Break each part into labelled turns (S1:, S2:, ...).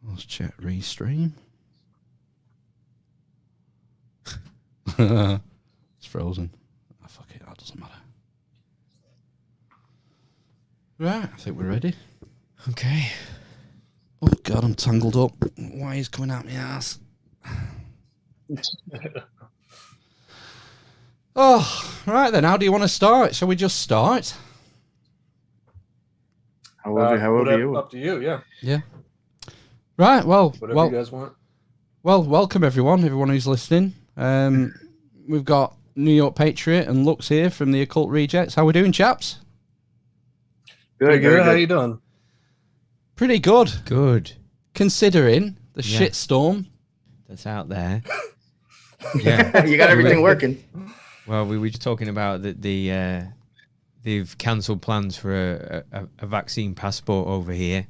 S1: Let's check restream. It's frozen. Oh, fuck it, that doesn't matter. Right, I think we're ready.
S2: Okay.
S1: Oh god, I'm tangled up. Why is coming out my ass? Oh, right then. How do you want to start? Shall we just start?
S3: However you. Up to you, yeah.
S1: Yeah. Right. Well,
S3: whatever you guys want.
S1: Well, welcome everyone who's listening. We've got NY Patriot and Lux here from the Occult Rejects. How we doing, chaps?
S3: Good. How you doing?
S1: Pretty good.
S2: Good.
S1: Considering the shitstorm
S2: that's out there.
S4: Yeah, you got everything working.
S2: Well, we were just talking about that they've cancelled plans for a vaccine passport over here,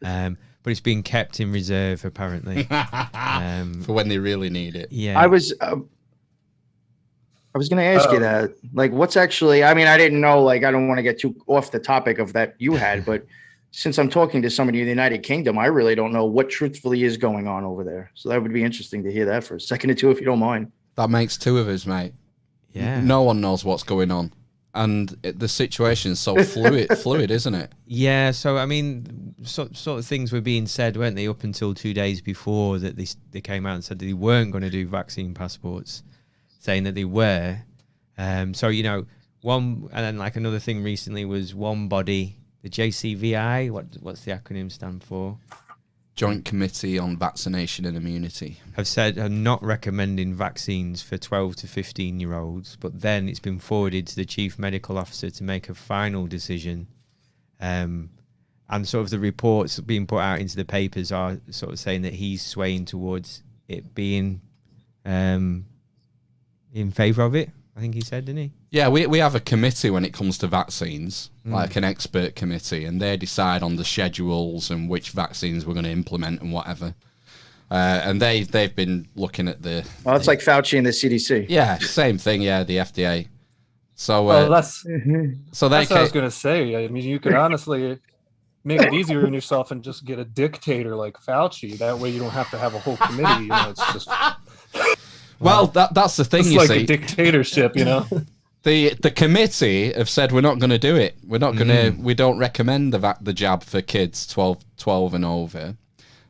S2: but it's been kept in reserve apparently
S1: for when they really need it.
S2: Yeah,
S4: I was going to ask you that. Like, what's actually? I mean, I didn't know. Like, I don't want to get too off the topic of that you had, but since I'm talking to somebody in the United Kingdom, I really don't know what truthfully is going on over there. So that would be interesting to hear that for a second or two, if you don't mind.
S1: That makes two of us, mate.
S2: Yeah.
S1: No one knows what's going on. And the situation is so fluid, isn't it?
S2: Yeah, so, I mean, sort of things were being said, weren't they, up until 2 days before that they came out and said that they weren't going to do vaccine passports, saying that they were. So, you know, one, and then like another thing recently was one body, the JCVI, what's the acronym stand for?
S1: Joint Committee on Vaccination and Immunity.
S2: Have said are not recommending vaccines for 12 to 15-year-olds, but then it's been forwarded to the chief medical officer to make a final decision. And sort of the reports being put out into the papers are sort of saying that he's swaying towards it being in favour of it. I think he said, didn't he?
S1: Yeah, we have a committee when it comes to vaccines, like an expert committee, and they decide on the schedules and which vaccines we're going to implement and whatever. And they've been looking at the...
S4: Well, it's like Fauci and the CDC.
S1: Yeah, same thing, yeah, the FDA. So,
S3: that's what I was going to say. I mean, you could honestly make it easier on yourself and just get a dictator like Fauci. That way you don't have to have a whole committee. You know, it's just...
S1: Well, that's the thing,
S3: it's
S1: you
S3: like
S1: see.
S3: A dictatorship, you know?
S1: The committee have said we're not going to do it. We're not going to. We don't recommend the jab for kids 12 and over.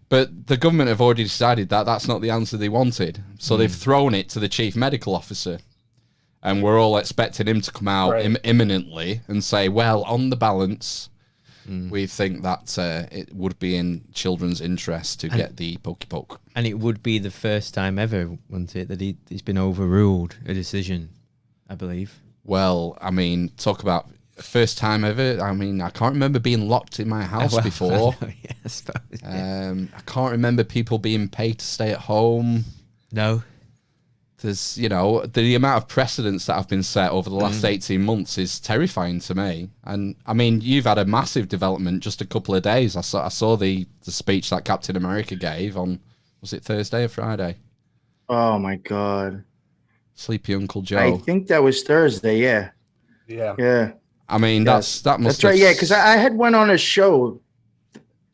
S1: But the government have already decided that that's not the answer they wanted. So they've thrown it to the chief medical officer, and we're all expecting him to come out imminently and say, "Well, on the balance, we think that it would be in children's interest to get the pokey poke."
S2: And it would be the first time ever, wouldn't it, that it's been overruled, a decision, I believe.
S1: Well, I mean, talk about first time ever. I mean, I can't remember being locked in my house before.
S2: I suppose,
S1: I can't remember people being paid to stay at home.
S2: No.
S1: There's, you know, the amount of precedents that have been set over the last 18 months is terrifying to me. And, I mean, you've had a massive development just a couple of days. I saw the speech that Captain America gave on, was it Thursday or Friday?
S4: Oh, my God.
S1: Sleepy Uncle Joe.
S4: I think that was Thursday, yeah.
S3: Yeah.
S1: I mean, that must
S4: That's right, yeah, because I had went on a show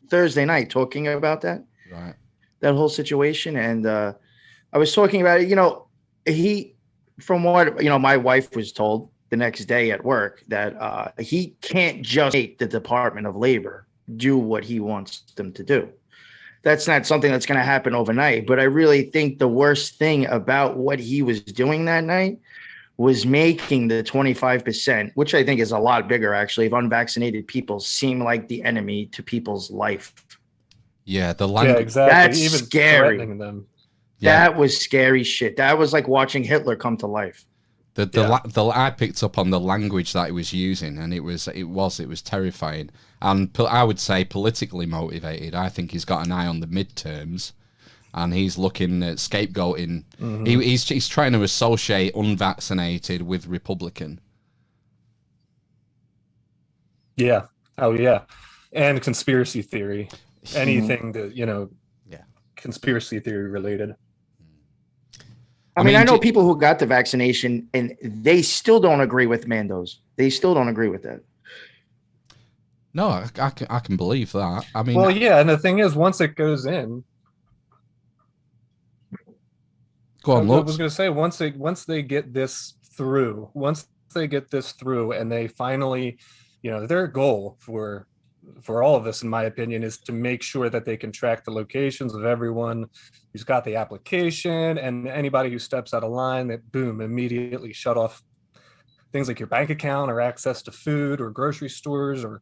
S4: Thursday night talking about that.
S1: Right.
S4: That whole situation. And I was talking about it, you know, from what, you know, my wife was told the next day at work that he can't just make the Department of Labor do what he wants them to do. That's not something that's going to happen overnight. But I really think the worst thing about what he was doing that night was making the 25%, which I think is a lot bigger, actually, of unvaccinated people seem like the enemy to people's life.
S1: Yeah, the language.
S3: Yeah, exactly.
S4: That's
S3: even
S4: scary.
S3: Threatening them.
S1: Yeah.
S4: That was scary shit. That was like watching Hitler come to life.
S1: I picked up on the language that he was using, and it was terrifying. And I would say politically motivated. I think he's got an eye on the midterms, and he's looking at scapegoating. He's trying to associate unvaccinated with Republican.
S3: Yeah. Oh, yeah. And conspiracy theory. Anything that, you know, conspiracy theory related.
S4: I mean, I know people who got the vaccination and they still don't agree with Mandos. They still don't agree with that.
S1: No, I can believe that. I mean,
S3: well, yeah, and the thing is, once it goes in,
S1: go on,
S3: I was going to say once they get this through, and they finally, their goal for all of this, in my opinion, is to make sure that they can track the locations of everyone who's got the application, and anybody who steps out of line, that boom, immediately shut off things like your bank account or access to food or grocery stores or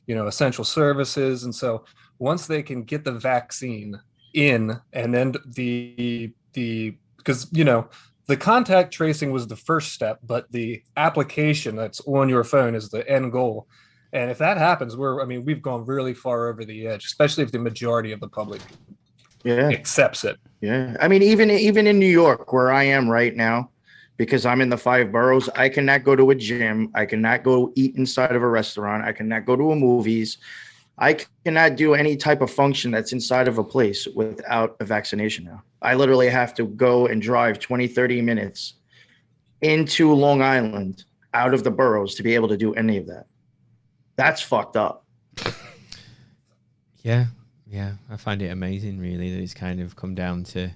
S3: essential services. And so once they can get the vaccine in, and then because the contact tracing was the first step, but the application that's on your phone is the end goal. And if that happens, we've gone really far over the edge, especially if the majority of the public accepts it.
S4: Yeah. I mean, even in New York, where I am right now, because I'm in the 5 boroughs, I cannot go to a gym. I cannot go eat inside of a restaurant. I cannot go to a movies. I cannot do any type of function that's inside of a place without a vaccination now. I literally have to go and drive 20, 30 minutes into Long Island out of the boroughs to be able to do any of that. That's fucked up.
S2: Yeah. I find it amazing, really, that it's kind of come down to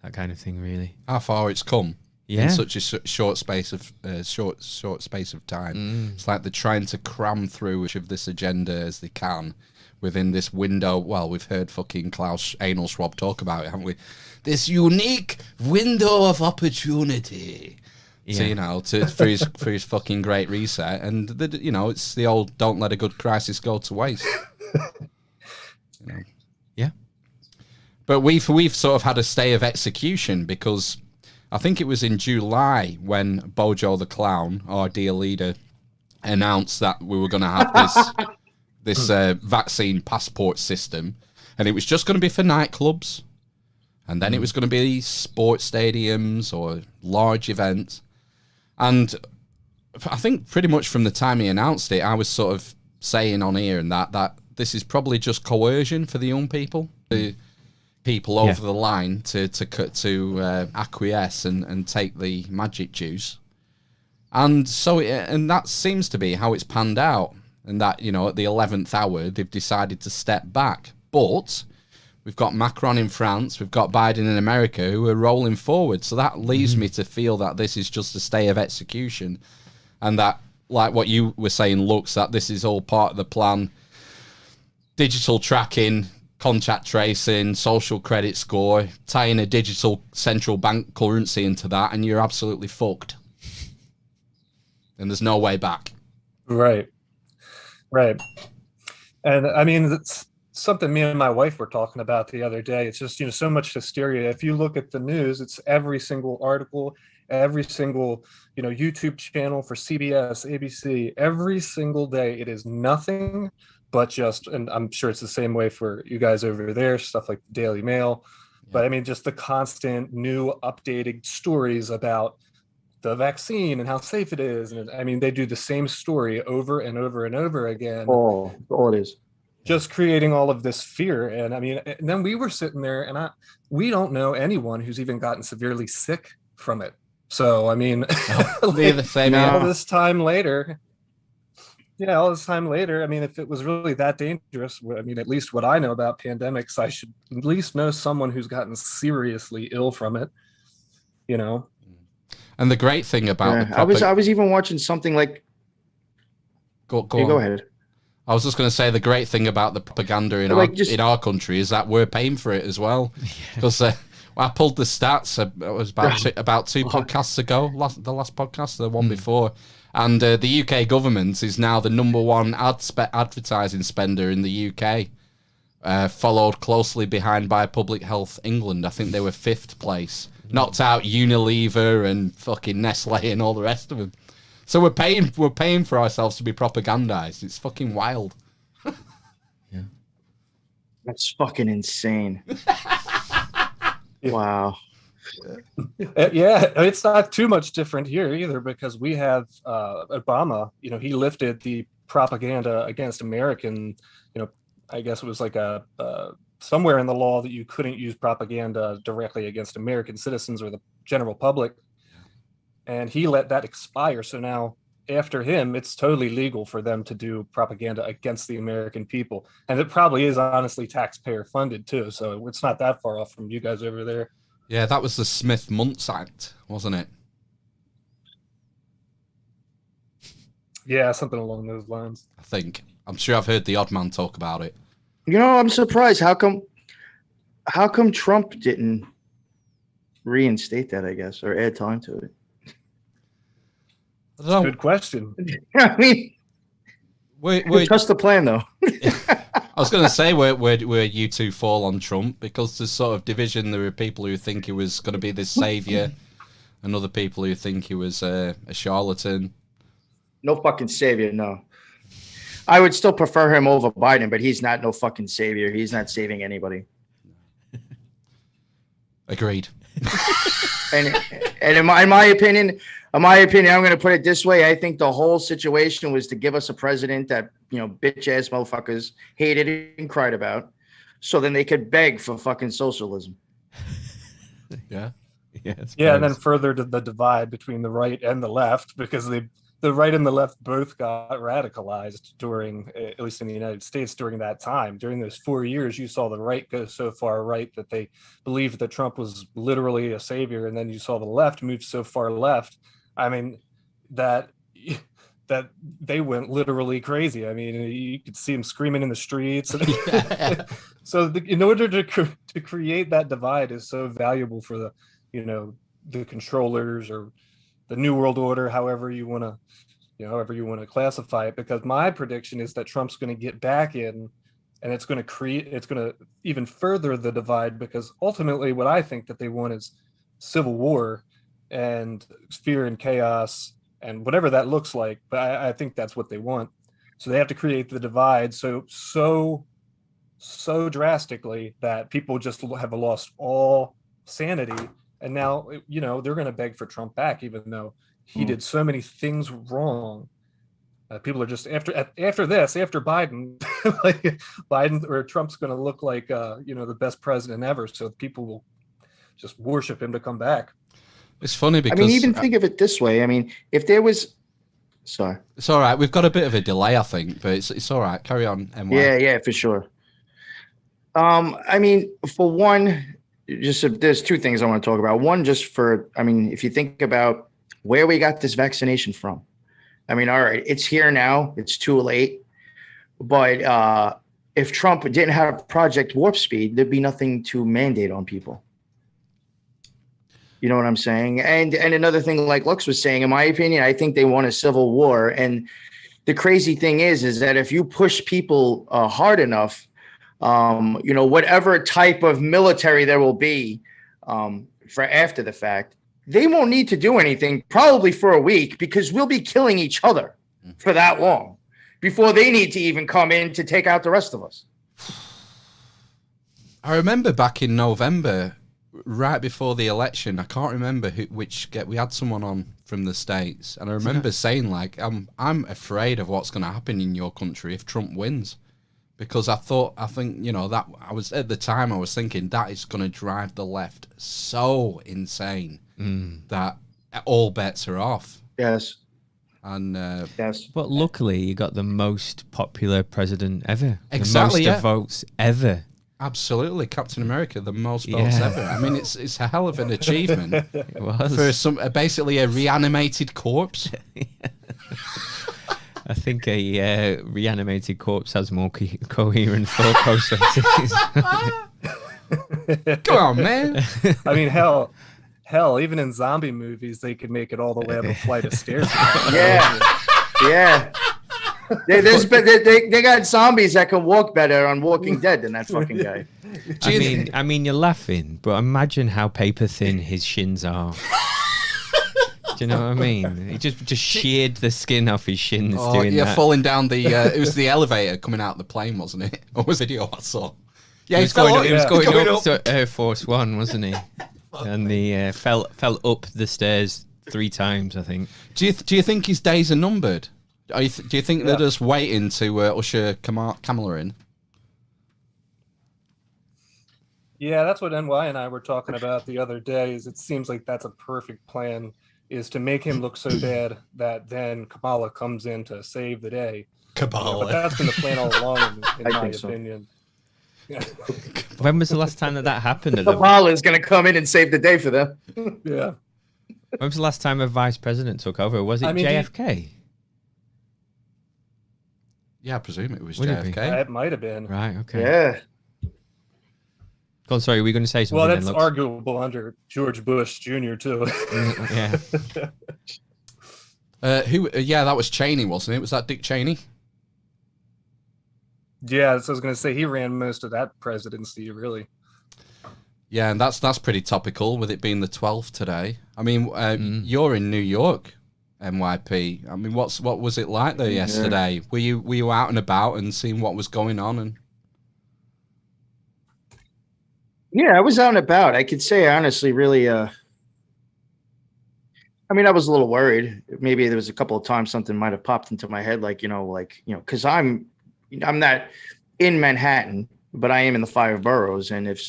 S2: that kind of thing, really.
S1: how far it's come.
S2: Yeah.
S1: In such a short space of time. It's like they're trying to cram through much of this agenda as they can within this window. Well, we've heard fucking Klaus Anal Schwab talk about it, haven't we? This unique window of opportunity. Yeah. So, for his fucking great reset, and it's the old "don't let a good crisis go to waste."
S2: Yeah.
S1: But we've sort of had a stay of execution because I think it was in July when Bojo the Clown, our dear leader, announced that we were going to have this vaccine passport system, and it was just going to be for nightclubs, and then it was going to be sports stadiums or large events. And I think pretty much from the time he announced it, I was sort of saying on here and that this is probably just coercion for the young people. People over the line to acquiesce and take the magic juice, and so and that seems to be how it's panned out. And that at the 11th hour they've decided to step back. But we've got Macron in France, we've got Biden in America who are rolling forward. So that leaves me to feel that this is just a stay of execution, and that, like what you were saying, Lux, that this is all part of the plan. Digital tracking, contact tracing, social credit score, tying a digital central bank currency into that, and you're absolutely fucked. And there's no way back.
S3: Right. And I mean, it's something me and my wife were talking about the other day. It's just, so much hysteria. If you look at the news, it's every single article, every single, YouTube channel for CBS, ABC, every single day. It is nothing but just, and I'm sure it's the same way for you guys over there, stuff like the Daily Mail. Yeah. But I mean, just the constant new updated stories about the vaccine and how safe it is. And I mean, they do the same story over and over and over again.
S4: Oh, it is.
S3: Just creating all of this fear. And I mean, and then we were sitting there and we don't know anyone who's even gotten severely sick from it. So, I mean, all this time later, I mean, if it was really that dangerous, I mean, at least what I know about pandemics, I should at least know someone who's gotten seriously ill from it,
S1: And the great thing about
S4: I was even watching something like.
S1: Go
S4: ahead.
S1: I was just going to say the great thing about the propaganda in our country is that we're paying for it as well. Because I pulled the stats. It was about two podcasts ago. The last podcast, the one before. And the UK government is now the number one advertising spender in the UK, followed closely behind by Public Health England. I think they were 5th place. Knocked out Unilever and fucking Nestle and all the rest of them. So we're paying for ourselves to be propagandized. It's fucking wild.
S2: Yeah.
S4: That's fucking insane. Wow.
S3: Yeah, it's not too much different here either, because we have Obama, he lifted the propaganda against American, I guess it was like somewhere in the law that you couldn't use propaganda directly against American citizens or the general public. And he let that expire. So now after him, it's totally legal for them to do propaganda against the American people. And it probably is honestly taxpayer funded too. So it's not that far off from you guys over there.
S1: Yeah, that was the Smith-Muntz Act, wasn't it?
S3: Yeah, something along those lines.
S1: I think. I'm sure I've heard the odd man talk about it.
S4: You know, I'm surprised. How come Trump didn't reinstate that, I guess, or add time to it?
S1: I don't know.
S3: Good question.
S4: I mean, trust the plan, though.
S1: I was going to say where you two fall on Trump, because there's sort of division. There are people who think he was going to be this savior, and other people who think he was a charlatan.
S4: No fucking savior, no. I would still prefer him over Biden, but he's not no fucking savior. He's not saving anybody.
S1: Agreed.
S4: And in my opinion, I'm going to put it this way. I think the whole situation was to give us a president that, bitch ass motherfuckers hated and cried about, so then they could beg for fucking socialism.
S1: Yeah.
S3: Yeah, and then further to the divide between the right and the left, because the right and the left both got radicalized during, at least in the United States, during that time. During those 4 years, you saw the right go so far right that they believed that Trump was literally a savior, and then you saw the left move so far left. I mean, that they went literally crazy. I mean, you could see them screaming in the streets. So in order to create that divide is so valuable for the controllers or the New World Order, however you want to classify it, because my prediction is that Trump's going to get back in, and it's going to even further the divide, because ultimately what I think that they want is civil war and fear and chaos and whatever that looks like. But I think that's what they want. So they have to create the divide so drastically that people just have lost all sanity. And now, they're going to beg for Trump back, even though he did so many things wrong. People are just after Biden, Biden or Trump's going to look like, the best president ever. So people will just worship him to come back.
S1: It's funny because
S4: even think of it this way. I mean, if there was, sorry, it's
S1: all right. We've got a bit of a delay, I think, but it's all right. Carry on, NY.
S4: Yeah, for sure. For one, there's two things I want to talk about. One, if you think about where we got this vaccination from, all right, it's here now. It's too late. But if Trump didn't have Project Warp Speed, there'd be nothing to mandate on people. You know what I'm saying? And another thing, like Lux was saying, in my opinion, I think they want a civil war. And the crazy thing is that if you push people hard enough, whatever type of military there will be for after the fact, they won't need to do anything probably for a week, because we'll be killing each other for that long before they need to even come in to take out the rest of us.
S1: I remember back in November, right before the election, I can't remember we had someone on from the States, and I remember saying, like, I'm afraid of what's going to happen in your country if Trump wins. Because I think, that I was at the time, I was thinking that is going to drive the left so insane that all bets are off.
S4: Yes.
S1: And
S4: yes.
S2: But luckily, you got the most popular president ever.
S1: Exactly.
S2: The most votes ever.
S1: Absolutely, Captain America, the most votes ever. I mean, it's a hell of an achievement.
S2: It was
S1: for basically a reanimated corpse.
S2: I think a reanimated corpse has more coherent thought processes.
S1: Come on, man.
S3: I mean, hell, even in zombie movies, they could make it all the way up a flight of stairs.
S4: Yeah. They got zombies that can walk better on Walking Dead than that fucking guy.
S2: I mean, you're laughing, but imagine how paper thin his shins are. Do you know what I mean? He just sheared the skin off his shins doing that.
S1: Falling down the... it was the elevator coming out the plane, wasn't it? Or was it video I saw? Yeah,
S2: he was going up to Air Force One, wasn't he? And he fell up the stairs 3 times, I think.
S1: Do you think his days are numbered? Do you think they're just waiting to usher Kamala in?
S3: Yeah, that's what NY and I were talking about the other day. Is it seems like that's a perfect plan. is to make him look so bad that then Kamala comes in to save the day.
S1: Kamala.
S3: But that's been the plan all along, in my
S4: think so.
S3: opinion. Yeah.
S2: When was the last time that happened?
S4: Kamala is going to come in and save the day for them.
S3: Yeah.
S2: When was the last time a vice president took over? Was it JFK?
S1: Yeah, I presume it was
S2: Would it be?
S1: JFK.
S3: It might have been.
S2: Right, okay.
S4: Yeah.
S2: Go on, sorry, were we going to say something?
S3: Well, that's
S2: then, Lux?
S3: arguable under George Bush Jr. too.
S2: Yeah.
S1: Yeah, that was Cheney, wasn't it? Was that Dick Cheney?
S3: Yeah, so I was going to say he ran most of that presidency, really.
S1: Yeah, and that's pretty topical with it being the 12th today. I mean, you're in New York, NYP. I mean, what was it like there yesterday? Were you out and about and seeing what was going on? And
S4: Yeah, I was out and about. I could say I honestly really I mean, I was a little worried. Maybe there was a couple of times something might have popped into my head, because I'm not in Manhattan, but I am in the 5 boroughs, and if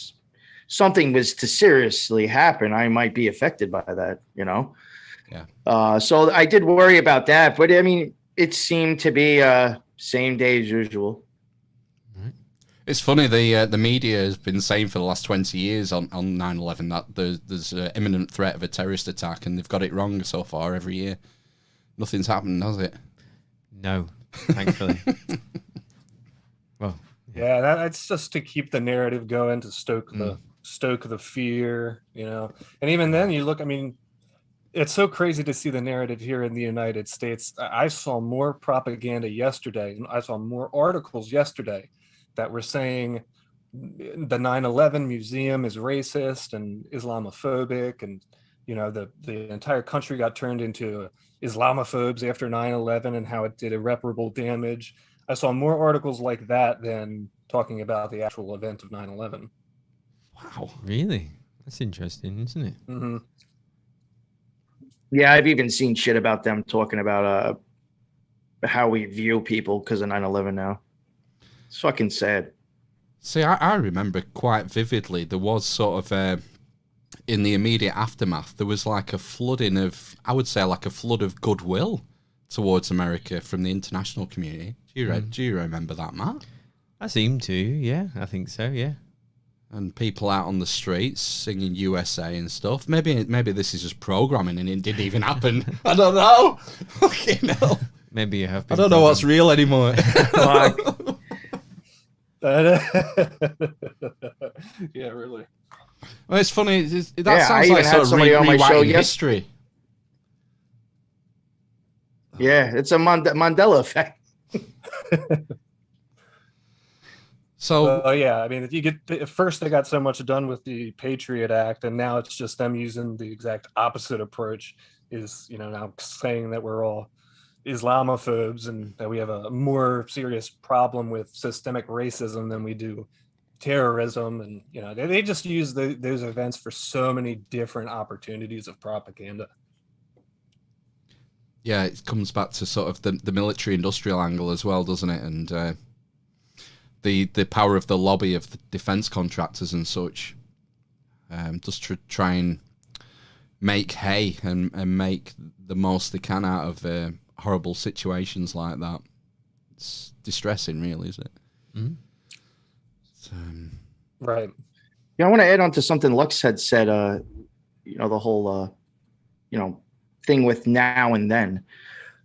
S4: something was to seriously happen, I might be affected by that, Yeah. So I did worry about that, but I mean, it seemed to be same day as usual.
S1: it's funny, the media has been saying for the last 20 years on 9/11 that there's an imminent threat of a terrorist attack, and they've got it wrong so far every year. Nothing's happened, has it?
S2: No, thankfully. Well,
S3: Yeah, that's just to keep the narrative going, to stoke the fear, And even then, you look. I mean, it's so crazy to see the narrative here in the United States. I saw more propaganda yesterday. I saw more articles yesterday that were saying the 9/11 museum is racist and Islamophobic, and the entire country got turned into Islamophobes after 9/11 and how it did irreparable damage. I saw more articles like that than talking about the actual event of 9/11.
S1: Wow.
S2: really? That's interesting, isn't it?
S3: Mm-hmm.
S4: Yeah, I've even seen shit about them talking about how we view people because of 9/11 now. It's fucking sad.
S1: See, I remember quite vividly, there was sort of, in the immediate aftermath, there was like a flooding of, I would say like a flood of goodwill towards America from the international community. Do you remember that, Matt?
S2: I seem to, yeah. I think so, yeah.
S1: And people out on the streets singing USA and stuff. Maybe this is just programming and it didn't even happen. I don't know. Fucking hell.
S2: Maybe you have been.
S1: I don't know what's real anymore.
S3: Yeah, really.
S1: Well, it's funny. That
S4: I
S1: sounds
S4: even
S1: like
S4: had
S1: sort of
S4: somebody on my show
S1: rewriting history.
S4: Yeah, it's a Mandela effect.
S1: So,
S3: yeah, I mean, at first they got so much done with the Patriot Act, and now it's just them using the exact opposite approach. Is now saying that we're all Islamophobes and that we have a more serious problem with systemic racism than we do terrorism, and they just use those events for so many different opportunities of propaganda.
S1: yeah, it comes back to sort of the military industrial angle as well, doesn't it? And the power of the lobby of the defense contractors and such, just to try and make hay and make the most they can out of horrible situations like that. It's distressing, really, isn't it?
S2: Mm-hmm.
S3: Right.
S4: Yeah, I want to add on to something Lux had said. The whole, thing with now and then.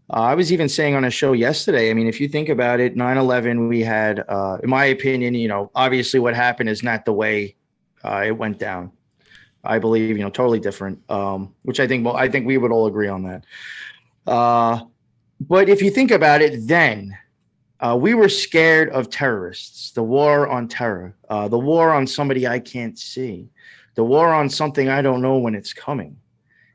S4: I was even saying on a show yesterday, I mean, if you think about it, 9/11, we had, in my opinion, obviously what happened is not the way it went down. I believe, totally different, which I think we would all agree on that. But if you think about it, then we were scared of terrorists, the war on terror, the war on somebody I can't see, the war on something I don't know when it's coming.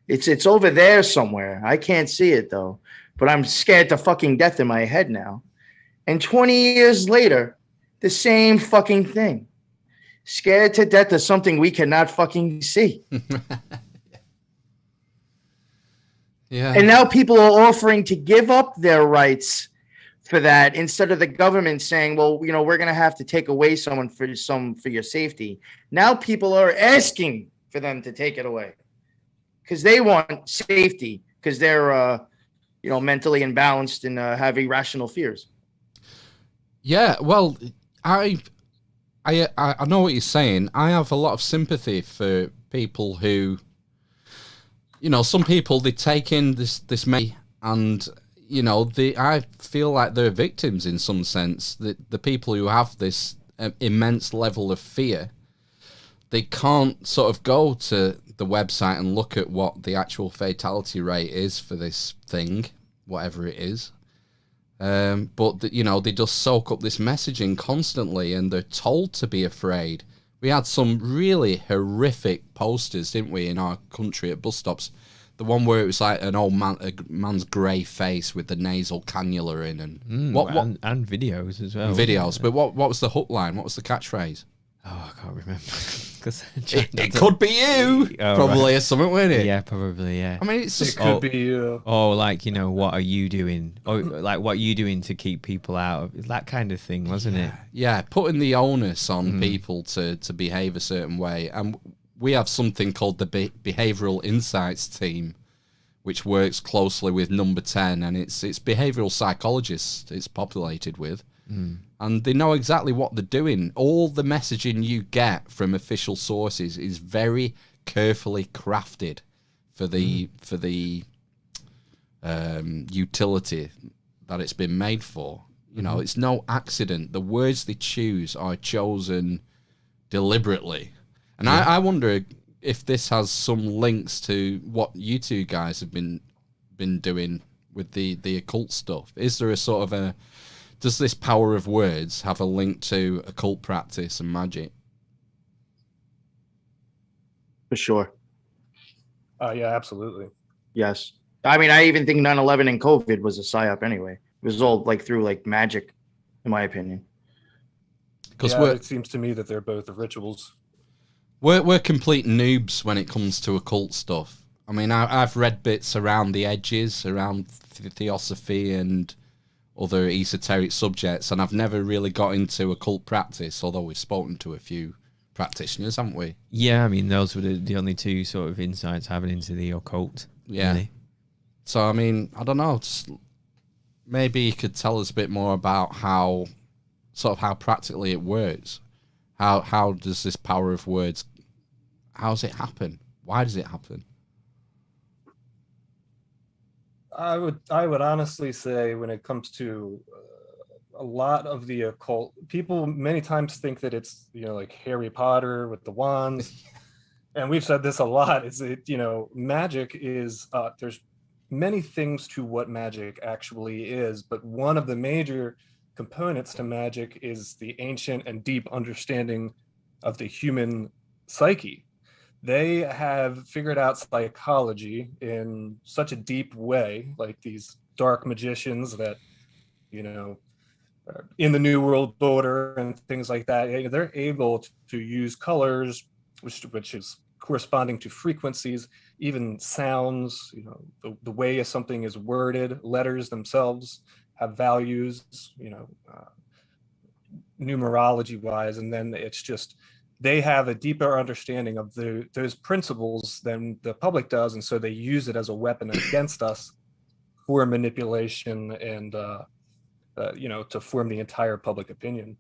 S4: It's over there somewhere. I can't see it though, but I'm scared to fucking death in my head now. And 20 years later, the same fucking thing. Scared to death of something we cannot fucking see.
S1: Yeah.
S4: And now people are offering to give up their rights for that instead of the government saying, well, we're going to have to take away someone for your safety. Now people are asking for them to take it away. because they want safety because they're mentally imbalanced and have irrational fears.
S1: Yeah, well, I know what you're saying. I have a lot of sympathy for people who, some people, they take in this and I feel like they're victims in some sense. The people who have this immense level of fear, they can't sort of go to the website and look at what the actual fatality rate is for this thing, whatever it is. But they just soak up this messaging constantly, and they're told to be afraid. We had some really horrific posters, didn't we, in our country at bus stops? The one where it was like an old man's grey face with the nasal cannula in, and
S2: and videos as well.
S1: Videos, but what was the hook line? What was the catchphrase?
S2: Oh, I can't remember.
S1: It could be you, probably,
S2: right.
S1: Or something, wouldn't it?
S2: Yeah, probably. Yeah.
S1: I mean, it's just
S3: it could be you.
S2: Oh, like what are you doing? Or like what are you doing to keep people out of that kind of thing, wasn't it?
S1: Yeah, putting the onus on people to behave a certain way, and we have something called the Behavioral Insights team, which works closely with Number 10, and it's behavioral psychologists it's populated with. And they know exactly what they're doing. All the messaging you get from official sources is very carefully crafted for the utility that it's been made for. It's no accident. The words they choose are chosen deliberately. And I wonder if this has some links to what you two guys have been doing with the occult stuff. Is there a sort of does this power of words have a link to occult practice and magic?
S4: For sure.
S3: Yeah, absolutely.
S4: Yes. I mean, I even think 9/11 and COVID was a psyop anyway. It was all through magic, in my opinion.
S1: Because
S3: it seems to me that they're both rituals.
S1: We're complete noobs when it comes to occult stuff. I mean, I've read bits around the edges, around theosophy and other esoteric subjects, and I've never really got into occult practice, although we've spoken to a few practitioners, haven't we?
S2: Yeah, I mean, those were the only two sort of insights having into the occult.
S1: Yeah. Really. So, I mean, I don't know. Maybe you could tell us a bit more about how practically it works. How does this power of words, how does it happen? Why does it happen?
S3: I would honestly say when it comes to a lot of the occult, people many times think that it's like Harry Potter with the wands, and we've said this a lot. Magic is there's many things to what magic actually is, but one of the major components to magic is the ancient and deep understanding of the human psyche. They have figured out psychology in such a deep way, like these dark magicians that, in the New World Order and things like that. They're able to use colors, which is corresponding to frequencies, even sounds, the way something is worded, letters themselves have values, numerology wise. And then it's just, they have a deeper understanding of those principles than the public does, and so they use it as a weapon against us for manipulation and to form the entire public opinion.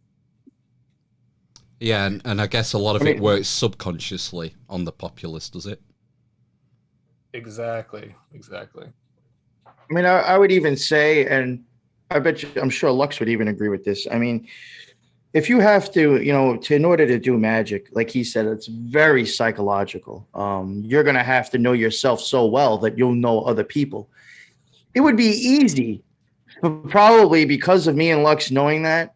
S1: Yeah, and I guess a lot of it works subconsciously on the populace, does it?
S3: Exactly.
S4: I mean, I would even say, and I'm sure Lux would even agree with this. I mean, if you have to, in order to do magic, like he said, it's very psychological. You're going to have to know yourself so well that you'll know other people. It would be easy, probably because of me and Lux knowing that,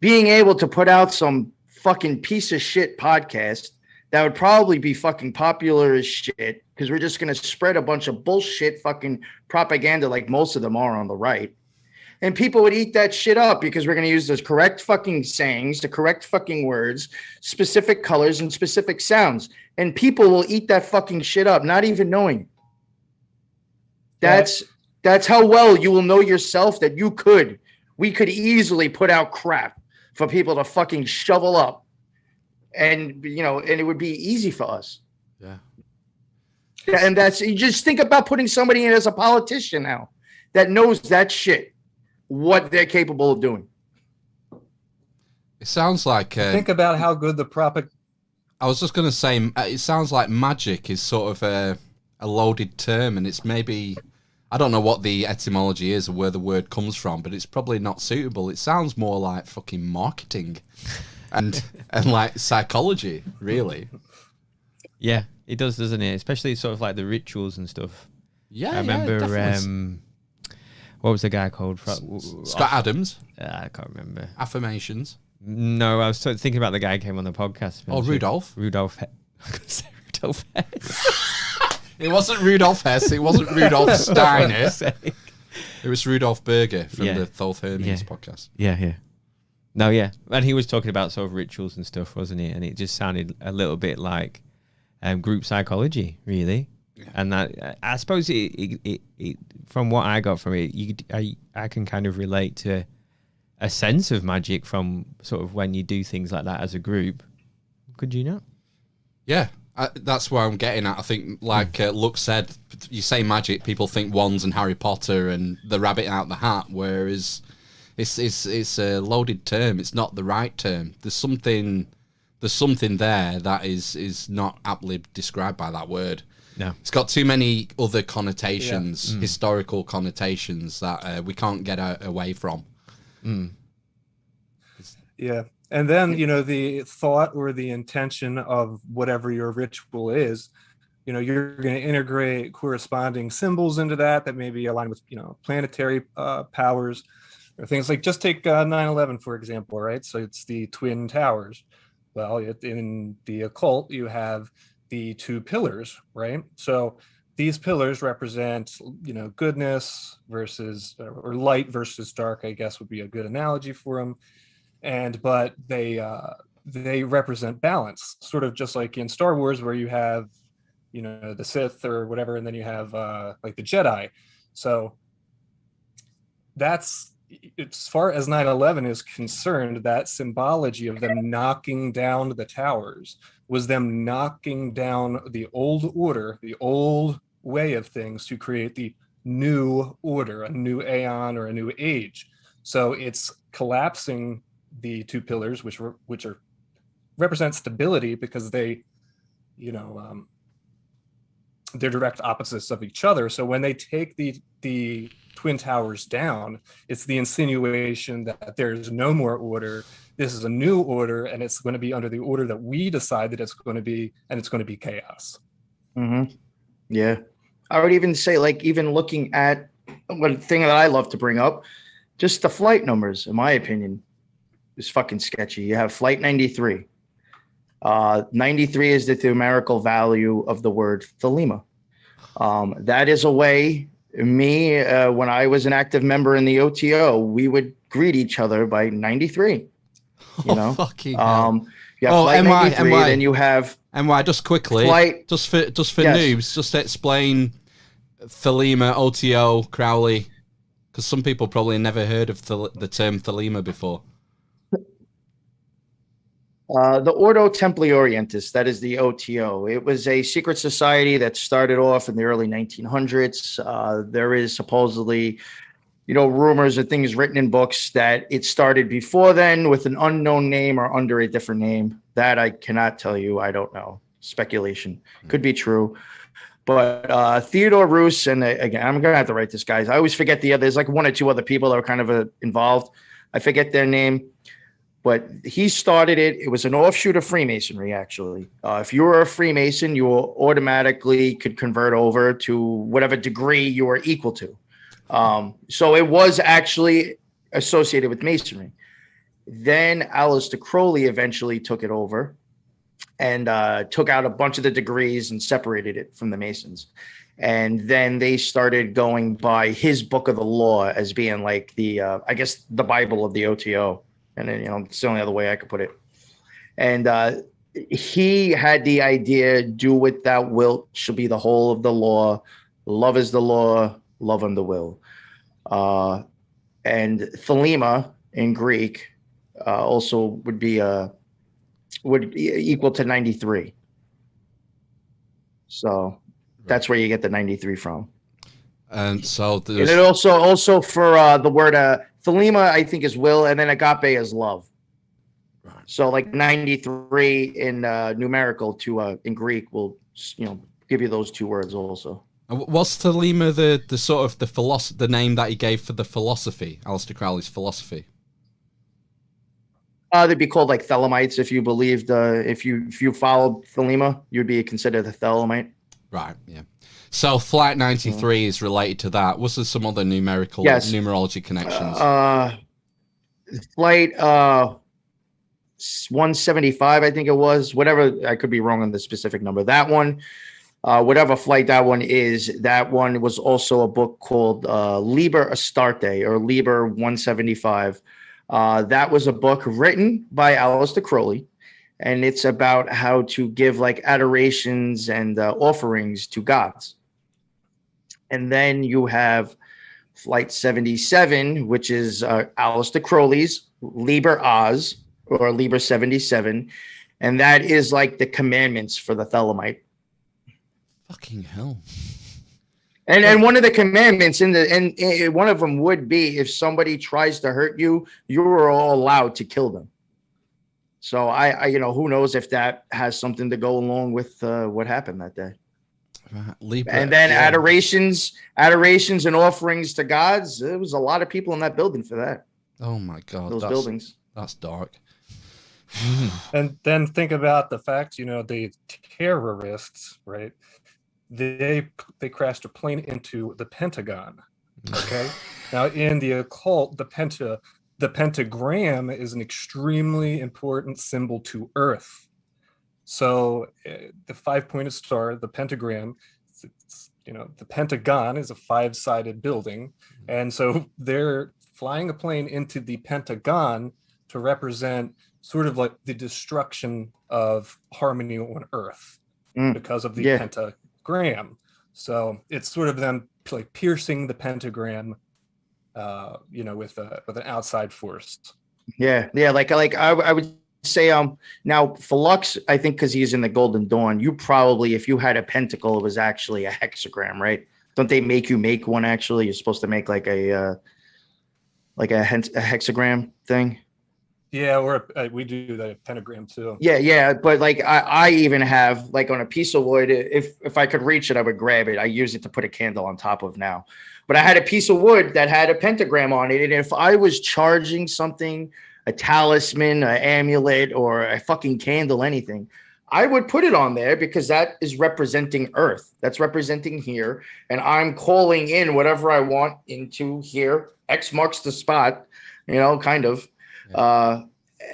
S4: being able to put out some fucking piece of shit podcast that would probably be fucking popular as shit, because we're just going to spread a bunch of bullshit fucking propaganda like most of them are on the right. And people would eat that shit up because we're going to use those correct fucking sayings, the correct fucking words, specific colors and specific sounds. And people will eat that fucking shit up, not even knowing. That's how well you will know yourself that we could easily put out crap for people to fucking shovel up. And, and it would be easy for us.
S1: Yeah.
S4: And that's, you just think about putting somebody in as a politician now that knows that shit, what they're capable of doing.
S1: It sounds like
S3: think about how good the
S1: I was just going to say, it sounds like magic is sort of a loaded term, and it's maybe, I don't know what the etymology is or where the word comes from, but it's probably not suitable. It sounds more like fucking marketing and like psychology, really.
S2: Yeah, it does, doesn't it? Especially sort of like the rituals and stuff.
S1: Yeah,
S2: I remember, what was the guy called?
S1: Scott Adams.
S2: I can't remember.
S1: Affirmations.
S2: No, I was thinking about the guy who came on the podcast.
S1: Oh, Rudolph.
S2: Rudolph Hess.
S1: It wasn't Rudolph Hess. It wasn't Rudolph Steiner. It was Rudolph Berger from the Thoth Hermes podcast.
S2: Yeah. No, yeah. And he was talking about sort of rituals and stuff, wasn't he? And it just sounded a little bit like group psychology, really. Yeah. And that, I suppose, it from what I got from it, I can kind of relate to a sense of magic from sort of when you do things like that as a group. Could you not? Yeah.
S1: That's where I'm getting at. I think, like Lux said, you say magic, people think wands and Harry Potter and the rabbit out the hat, whereas it's a loaded term. It's not the right term. There's something there that is not aptly described by that word.
S2: No,
S1: it's got too many other connotations, historical connotations that we can't get away from.
S3: Yeah. And then, the thought or the intention of whatever your ritual is, you're going to integrate corresponding symbols into that maybe align with, planetary powers or things like, just take 9/11, for example, right? So it's the Twin Towers. Well, in the occult, you have the two pillars, right? So these pillars represent, goodness versus, or light versus dark, I guess would be a good analogy for them. But they represent balance, sort of just like in Star Wars, where you have, the Sith or whatever, and then you have like the Jedi. So that's, as far as 9/11 is concerned, that symbology of them knocking down the towers was them knocking down the old order, the old way of things, to create the new order, a new aeon or a new age. So it's collapsing the two pillars, which represent stability, because they, they're direct opposites of each other. So when they take the Twin Towers down, it's the insinuation that there's no more order. This is a new order, and it's going to be under the order that we decide that it's going to be, and it's going to be chaos.
S4: Mm-hmm. Yeah. I would even say, like, even looking at one thing that I love to bring up, just the flight numbers, in my opinion, is fucking sketchy. You have Flight 93. 93 is the numerical value of the word Thelema. That is a way, when I was an active member in the OTO, we would greet each other by 93.
S1: Fucking
S4: you have Flight 93, then you have
S1: NY. Just quickly, just for noobs, just explain Thelema, OTO, Crowley, because some people probably never heard of the term Thelema before.
S4: The Ordo Templi Orientis, that is the OTO. It was a secret society that started off in the early 1900s. There is supposedly, rumors or things written in books that it started before then with an unknown name or under a different name. That I cannot tell you. I don't know. Speculation. Could be true. But Theodore Roos, and again, I'm going to have to write this, guys. I always forget there's like one or two other people that were kind of involved. I forget their name. But he started it. It was an offshoot of Freemasonry, actually. If you were a Freemason, you automatically could convert over to whatever degree you were equal to. So it was actually associated with Masonry. Then Aleister Crowley eventually took it over and took out a bunch of the degrees and separated it from the Masons. And then they started going by his book of the law as being like the, I guess, the Bible of the OTO. And then, it's the only other way I could put it. And he had the idea, do what thou wilt shall be the whole of the law. Love is the law, love and the will. And Thelema in Greek also would be equal to 93. So That's where you get the 93 from.
S1: And so
S4: and it also for the word Thelema, I think, is will, and then agape is love.
S1: Right.
S4: So like 93 in numerical to in Greek will give you those two words also.
S1: Was Thelema the sort of the name that he gave for the philosophy, Aleister Crowley's philosophy?
S4: They'd be called like Thelemites if you believed. If you followed Thelema, you'd be considered a Thelemite.
S1: Right. Yeah. So Flight 93 is related to that. Was there some other numerology connections?
S4: Flight 175, I think it was. Whatever, I could be wrong on the specific number. That one. Whatever flight that one is, that one was also a book called Liber Astarte or Liber 175. That was a book written by Aleister Crowley, and it's about how to give like adorations and offerings to gods. And then you have Flight 77, which is Aleister Crowley's Liber Oz or Liber 77, and that is like the commandments for the Thelemite.
S1: Fucking hell.
S4: And one of the commandments and one of them would be if somebody tries to hurt you, you are all allowed to kill them. So I who knows if that has something to go along with what happened that day. And then adorations and offerings to gods. There was a lot of people in that building for that.
S1: Oh my God.
S4: Those buildings.
S1: That's dark.
S3: And then think about the fact, the terrorists, right? They crashed a plane into the Pentagon. Okay. Now in the occult, the pentagram is an extremely important symbol to Earth. So the 5-pointed star, the pentagram, the Pentagon is a 5-sided building. And so they're flying a plane into the Pentagon to represent sort of like the destruction of harmony on Earth because of the pentagram. So it's sort of them like piercing the pentagram, with an outside force.
S4: Yeah. Like I would say, now for Lux, I think because he's in the Golden Dawn, you probably, if you had a pentacle, it was actually a hexagram, right? Don't they make you make one? Actually, you're supposed to make like a hexagram thing.
S3: Yeah, or we do the pentagram too.
S4: Yeah, but like I even have like on a piece of wood. If I could reach it, I would grab it. I use it to put a candle on top of now. But I had a piece of wood that had a pentagram on it, and if I was charging something, a talisman, an amulet, or a fucking candle, anything, I would put it on there because that is representing Earth. That's representing here, and I'm calling in whatever I want into here. X marks the spot, kind of. Yeah.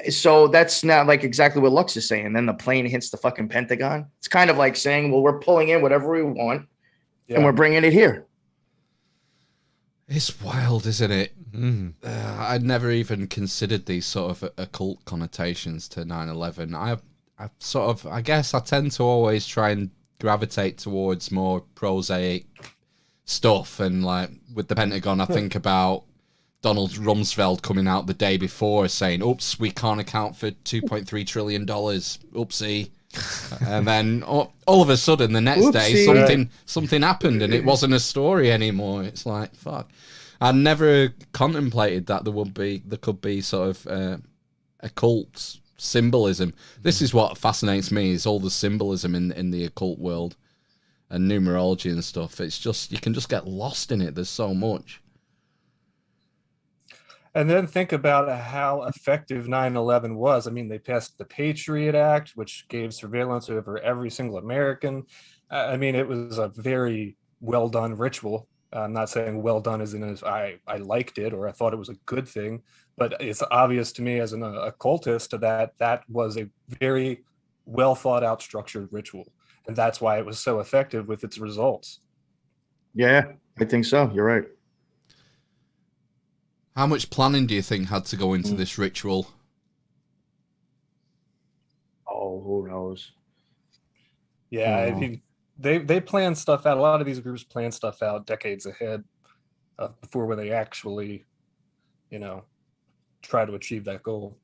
S4: So that's not like exactly what Lux is saying. Then the plane hits the fucking Pentagon. It's kind of like saying, well, we're pulling in whatever we want and we're bringing it here.
S1: It's wild, isn't it? I'd never even considered these sort of occult connotations to 9/11. I guess I tend to always try and gravitate towards more prosaic stuff. And like with the Pentagon, I think about Donald Rumsfeld coming out the day before saying, oops, we can't account for $2.3 trillion. Oopsie. And then all of a sudden, the next day, something happened and it wasn't a story anymore. It's like, fuck. I never contemplated that there could be sort of occult symbolism. This is what fascinates me, is all the symbolism in the occult world and numerology and stuff. It's just, you can just get lost in it. There's so much.
S3: And then think about how effective 9/11 was. I mean, they passed the Patriot Act, which gave surveillance over every single American. I mean, it was a very well done ritual. I'm not saying well done as in as I liked it or I thought it was a good thing, but it's obvious to me as an occultist that was a very well thought out, structured ritual. And that's why it was so effective with its results.
S4: Yeah, I think so. You're right.
S1: How much planning do you think had to go into this ritual?
S4: Oh, who knows?
S3: Yeah, I mean, they plan stuff out. A lot of these groups plan stuff out decades ahead before when they actually, try to achieve that goal.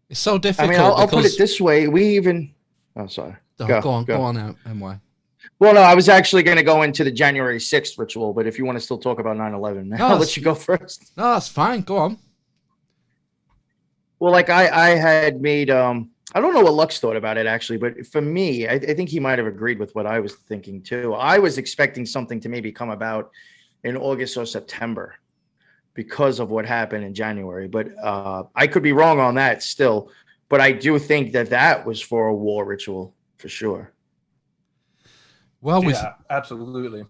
S1: It's so difficult.
S4: I mean, I'll put it this way. We even... Oh, sorry.
S1: Go on, NY.
S4: Well, no, I was actually going to go into the January 6th ritual, but if you want to still talk about 9/11, I'll let you go first.
S1: No, that's fine. Go on.
S4: Well, like I had made, I don't know what Lux thought about it actually, but for me, I think he might have agreed with what I was thinking too. I was expecting something to maybe come about in August or September because of what happened in January, but I could be wrong on that still. But I do think that was for a war ritual for sure.
S1: Well,
S3: yeah, absolutely.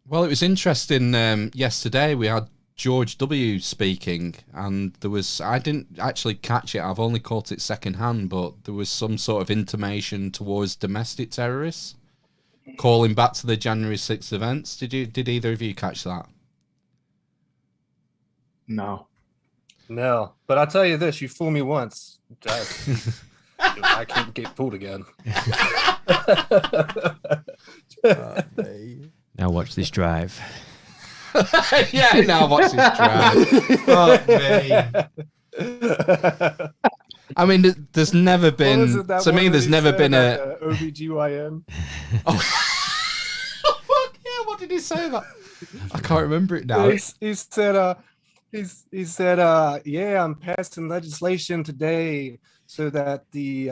S1: Well, it was interesting. Yesterday we had George W. speaking, and I didn't actually catch it. I've only caught it secondhand, but there was some sort of intimation towards domestic terrorists, calling back to the January 6th events. Did either of you catch that?
S4: No.
S3: But I'll tell you this: you fool me once, I can't get fooled again.
S2: Now watch this drive.
S1: Yeah, now watch this drive. Fuck me. I mean, there's never been to me. There's never been a
S3: OBGYN.
S1: Oh, fuck yeah! What did he say? That I can't remember it now.
S3: He said, yeah, I'm passing legislation today so that the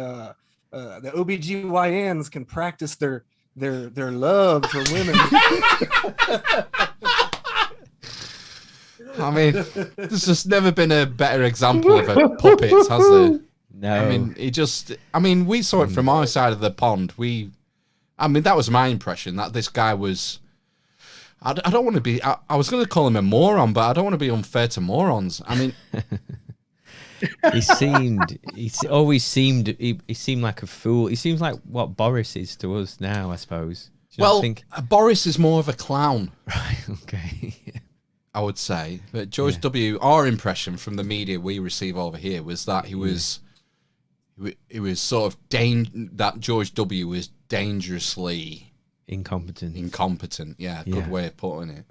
S3: OBGYNs can practice their love for women.
S1: I mean, there's just never been a better example of a puppet, has there?
S2: No.
S1: I mean, we saw it from our side of the pond. That was my impression, that this guy was, I don't want to be, I was going to call him a moron, but I don't want to be unfair to morons. I mean,
S2: he seemed like a fool. He seems like what Boris is to us now, I suppose.
S1: Boris is more of a clown.
S2: Right, okay.
S1: I would say. But George W., our impression from the media we receive over here was that he was sort of that George W. was dangerously incompetent. Yeah, good way of putting it.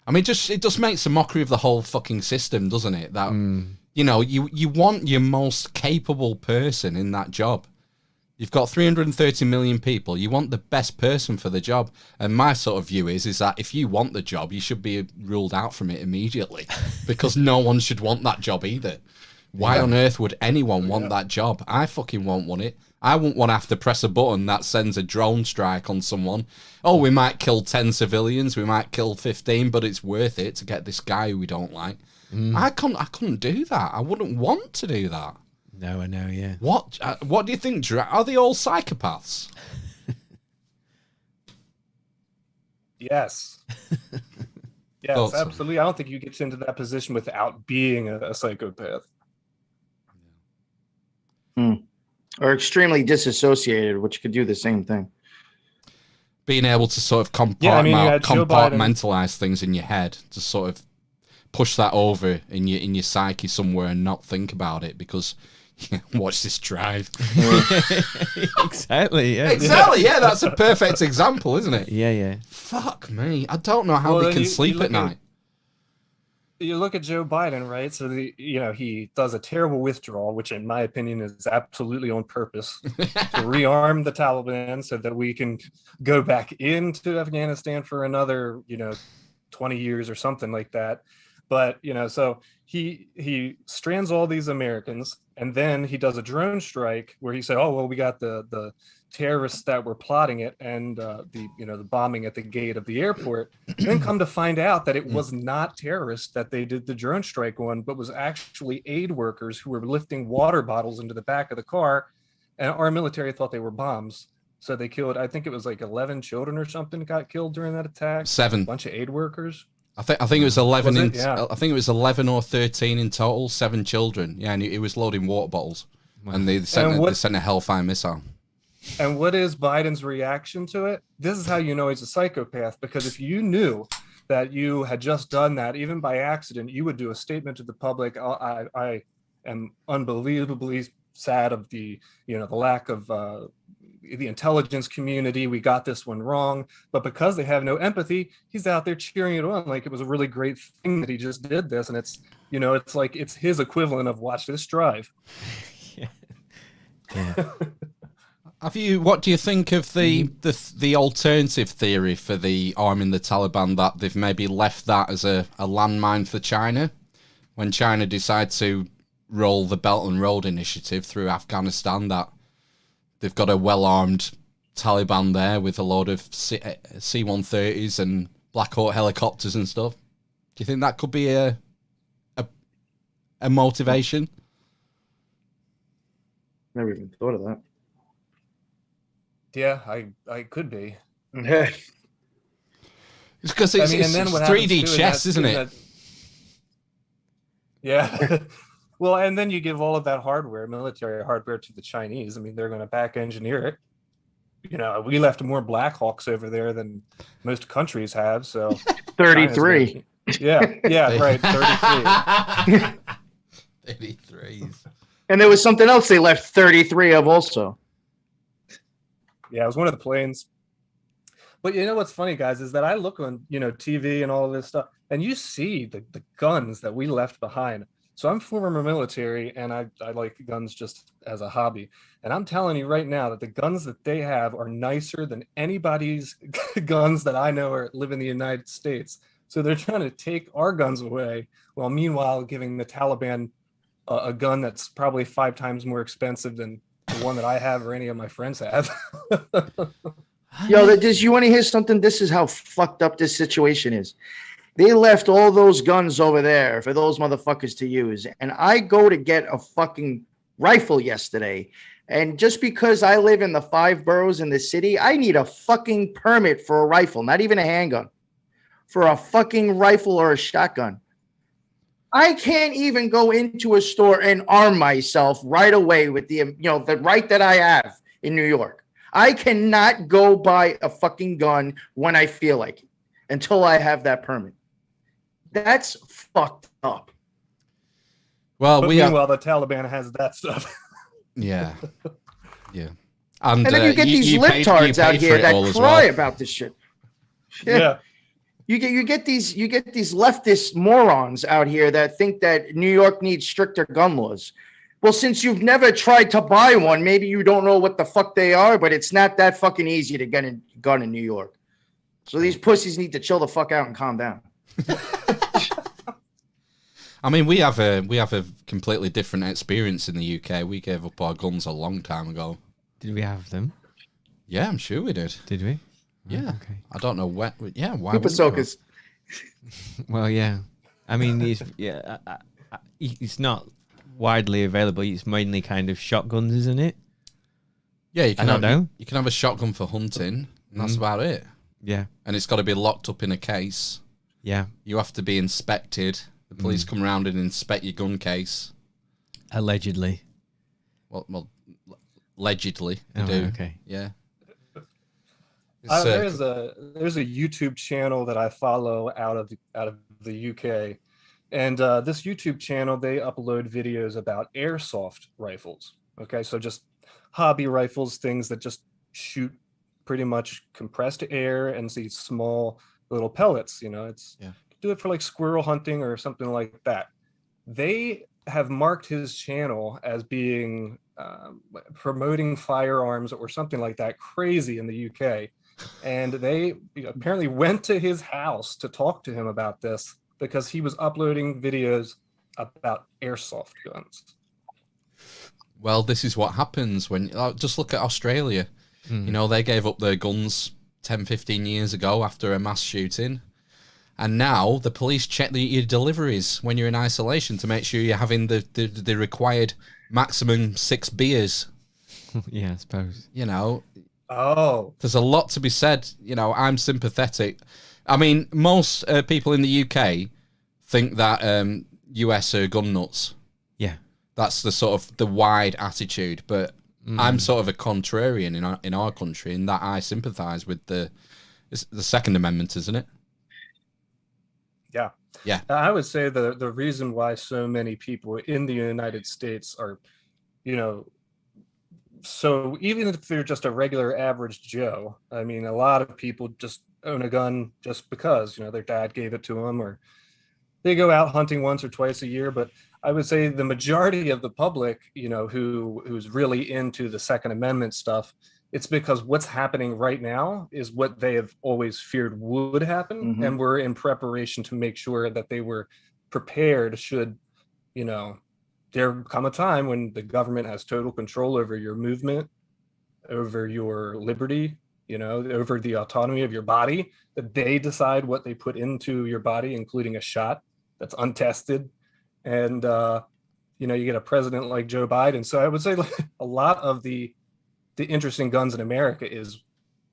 S1: I mean, it just makes a mockery of the whole fucking system, doesn't it? That you know, you want your most capable person in that job. You've got 330 million people. You want the best person for the job. And my sort of view is that if you want the job, you should be ruled out from it immediately, because no one should want that job either. Why on earth would anyone want that job? I fucking won't want it. I won't want to have to press a button that sends a drone strike on someone. Oh, we might kill 10 civilians, we might kill 15, but it's worth it to get this guy who we don't like. I couldn't do that. I wouldn't want to do that.
S2: No, I know, yeah.
S1: What do you think, Drew? Are they all psychopaths?
S3: Yes. Yes, absolutely. I don't think you get into that position without being a psychopath.
S4: Or extremely disassociated, which could do the same thing.
S1: Being able to sort of compartmentalize things in your head, to sort of push that over in your psyche somewhere and not think about it, because watch this drive.
S2: Exactly, yeah.
S1: Exactly, yeah, that's a perfect example, isn't it?
S2: Yeah.
S1: Fuck me. I don't know how they can sleep at night.
S3: You look at Joe Biden, right? So he does a terrible withdrawal, which in my opinion is absolutely on purpose, to rearm the Taliban so that we can go back into Afghanistan for another, 20 years or something like that. But, so he strands all these Americans, and then he does a drone strike where he said, oh, well, we got the terrorists that were plotting it, and the bombing at the gate of the airport. Then come to find out that it was not terrorists that they did the drone strike on, but was actually aid workers who were lifting water bottles into the back of the car, and our military thought they were bombs. So they killed, I think it was like 11 children or something got killed during that attack.
S1: 7.
S3: A bunch of aid workers.
S1: I think it was 11.
S3: Yeah.
S1: I think it was 11 or 13 in total. 7 children. Yeah, and he was loading water bottles, and they sent a Hellfire missile.
S3: And what is Biden's reaction to it? This is how you know he's a psychopath, because if you knew that you had just done that, even by accident, you would do a statement to the public. I am unbelievably sad of the lack of the intelligence community. We got this one wrong. But because they have no empathy, he's out there cheering it on like it was a really great thing that he just did this. And it's like it's his equivalent of watch this drive.
S2: Yeah.
S1: What do you think of the alternative theory for the arming the Taliban, that they've maybe left that as a landmine for China when China decide to roll the Belt and Road Initiative through Afghanistan, that they've got a well-armed Taliban there with a load of C-130s and Black Hawk helicopters and stuff? Do you think that could be a motivation?
S4: Never even thought of that.
S3: Yeah, I could be.
S1: It's because it's 3D chess, isn't it?
S3: Yeah. Well, and then you give all of that hardware, military hardware, to the Chinese. I mean, they're going to back engineer it. You know, we left more Black Hawks over there than most countries have. So
S4: 33.
S3: Yeah, right. 33.
S1: 33s.
S4: And there was something else they left 33 of also.
S3: Yeah, it was one of the planes. But you know what's funny, guys, is that I look on, TV and all of this stuff, and you see the guns that we left behind. So I'm former military, and I like guns just as a hobby. And I'm telling you right now that the guns that they have are nicer than anybody's guns that I know live in the United States. So they're trying to take our guns away, while meanwhile giving the Taliban a gun that's probably 5 times more expensive than the one that I have or any of my friends have.
S4: Yo, you want to hear something? This is how fucked up this situation is. They left all those guns over there for those motherfuckers to use. And I go to get a fucking rifle yesterday. And just because I live in the 5 boroughs in the city, I need a fucking permit for a rifle, not even a handgun, for a fucking rifle or a shotgun. I can't even go into a store and arm myself right away with the right that I have in New York. I cannot go buy a fucking gun when I feel like it until I have that permit. That's fucked up.
S1: Well,
S3: but meanwhile, the Taliban has that stuff.
S1: Yeah.
S4: And then you get these libtards out here that cry about this shit.
S3: Yeah.
S4: You get these leftist morons out here that think that New York needs stricter gun laws. Well, since you've never tried to buy one, maybe you don't know what the fuck they are, but it's not that fucking easy to get a gun in New York. So these pussies need to chill the fuck out and calm down.
S1: I mean, we have a completely different experience in the UK. We gave up our guns a long time ago.
S2: Did we have them?
S1: Yeah, I'm sure we did.
S2: Did we?
S1: Yeah.
S2: Oh, okay.
S1: I don't know when. Yeah, why?
S4: Super Soakers.
S2: Well, yeah. I mean, it's not widely available. It's mainly kind of shotguns, isn't it?
S1: Yeah, you can
S2: know.
S1: You can have a shotgun for hunting, and that's about it.
S2: Yeah.
S1: And it's got to be locked up in a case.
S2: Yeah.
S1: You have to be inspected. The police come around and inspect your gun case.
S2: Allegedly.
S1: Well, allegedly they do.
S2: Okay.
S1: Yeah.
S3: There's a YouTube channel that I follow out of the UK, and this YouTube channel, they upload videos about airsoft rifles. Okay, so just hobby rifles, things that just shoot pretty much compressed air and these small little pellets. Do it for like squirrel hunting or something like that. They have marked his channel as being promoting firearms or something like that crazy in the UK. And they apparently went to his house to talk to him about this because he was uploading videos about airsoft guns.
S1: Well, this is what happens when just look at Australia. They gave up their guns 10, 15 years ago after a mass shooting. And now the police check your deliveries when you're in isolation to make sure you're having the required maximum 6 beers.
S2: Yeah, I suppose.
S3: Oh.
S1: There's a lot to be said. I'm sympathetic. I mean, most people in the UK think that US are gun nuts.
S2: Yeah.
S1: That's the sort of the wide attitude. But I'm sort of a contrarian in our country in that I sympathise with the Second Amendment, isn't it?
S3: Yeah.
S1: Yeah.
S3: I would say the reason why so many people in the United States are, so even if they're just a regular average Joe, I mean, a lot of people just own a gun just because, their dad gave it to them, or they go out hunting once or twice a year. But I would say the majority of the public, who's really into the Second Amendment stuff, it's because what's happening right now is what they have always feared would happen. And we're in preparation to make sure that they were prepared should, you know, there come a time when the government has total control over your movement, over your liberty, you know, over the autonomy of your body, that they decide what they put into your body, including a shot that's untested. And, you know, you get a president like Joe Biden. So I would say like, a lot of the interesting guns in America is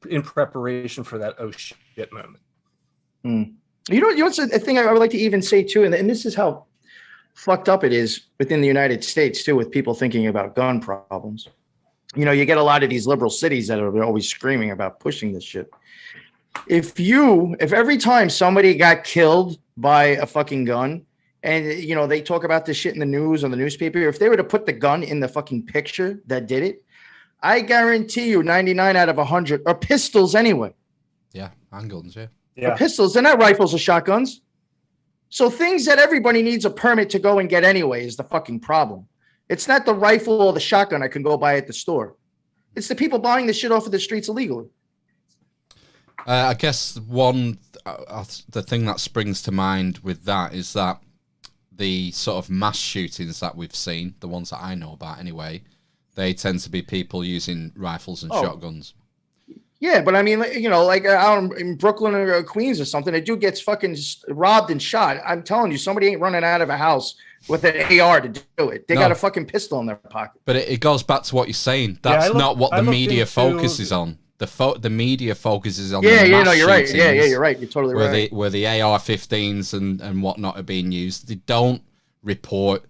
S3: in preparation for that oh shit moment.
S4: You know what's a thing I would like to even say too, and this is how fucked up it is within the United States too, with people thinking about gun problems. You know, you get a lot of these liberal cities that are always screaming about pushing this shit. If every time somebody got killed by a fucking gun, and you know they talk about this shit in the news on the newspaper, if they were to put the gun in the fucking picture that did it, I guarantee you 99 out of 100 are pistols anyway.
S1: Yeah, handguns, yeah.
S3: Yeah.
S4: Pistols, they're not rifles or shotguns. So things that everybody needs a permit to go and get anyway is the fucking problem. It's not the rifle or the shotgun I can go buy at the store. It's the people buying the shit off of the streets illegally.
S1: I guess the thing that springs to mind with that is that the sort of mass shootings that we've seen, the ones that I know about anyway, they tend to be people using rifles and shotguns.
S4: Yeah, but I mean, you know, like out in Brooklyn or Queens or something, a dude gets fucking robbed and shot. I'm telling you, somebody ain't running out of a house with an AR to do it. They got a fucking pistol in their pocket.
S1: But it goes back to what you're saying. That's not what the media focuses on. The media focuses on the mass
S4: you're right.
S1: shootings,
S4: Yeah, you're right. You're totally right.
S1: Where the AR-15s and whatnot are being used. They don't report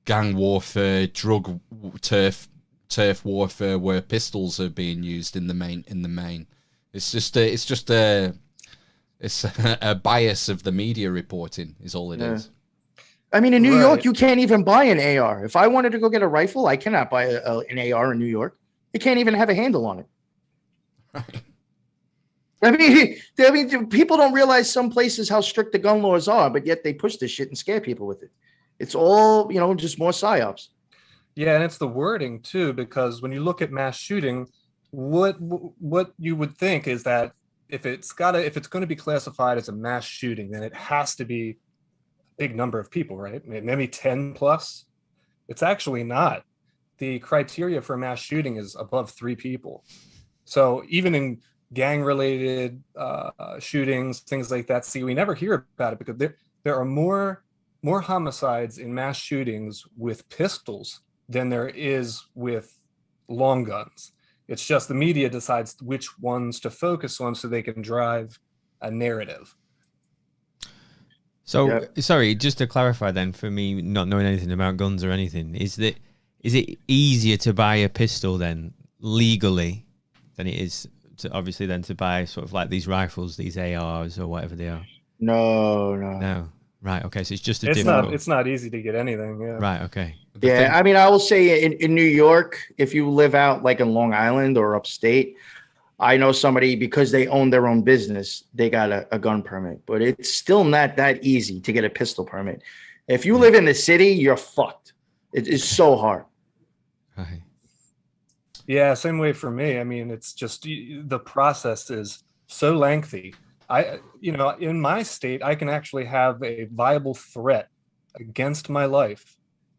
S1: gang warfare, drug turf warfare where pistols are being used in the main. It's just a bias of the media reporting is all it is.
S4: I mean, in New York, you can't even buy an AR. If I wanted to go get a rifle, I cannot buy an AR in New York. It can't even have a handle on it.
S1: Right.
S4: I mean, people don't realize some places how strict the gun laws are, but yet they push this shit and scare people with it. It's all, you know, just more psyops.
S3: Yeah, and it's the wording too, because when you look at mass shooting, what you would think is that if it's going to be classified as a mass shooting, then it has to be a big number of people, right? Maybe 10 plus. It's actually not. The criteria for a mass shooting is above 3 people. So even in gang-related shootings, things like that, we never hear about it because there are more homicides in mass shootings with pistols than there is with long guns. It's just the media decides which ones to focus on so they can drive a narrative.
S2: So, sorry, just to clarify then, for me not knowing anything about guns or anything, is it easier to buy a pistol then legally than it is to buy sort of like these rifles, these ARs or whatever they are? No. Right. Okay. So it's just
S3: it's not easy to get anything. Yeah.
S2: Right. Okay.
S4: Yeah. I mean, I will say in New York, if you live out like in Long Island or upstate, I know somebody because they own their own business, they got a gun permit, but it's still not that easy to get a pistol permit. If you live in the city, you're fucked. It is so hard.
S2: Right.
S3: Yeah. Same way for me. I mean, it's just the process is so lengthy. In my state, I can actually have a viable threat against my life,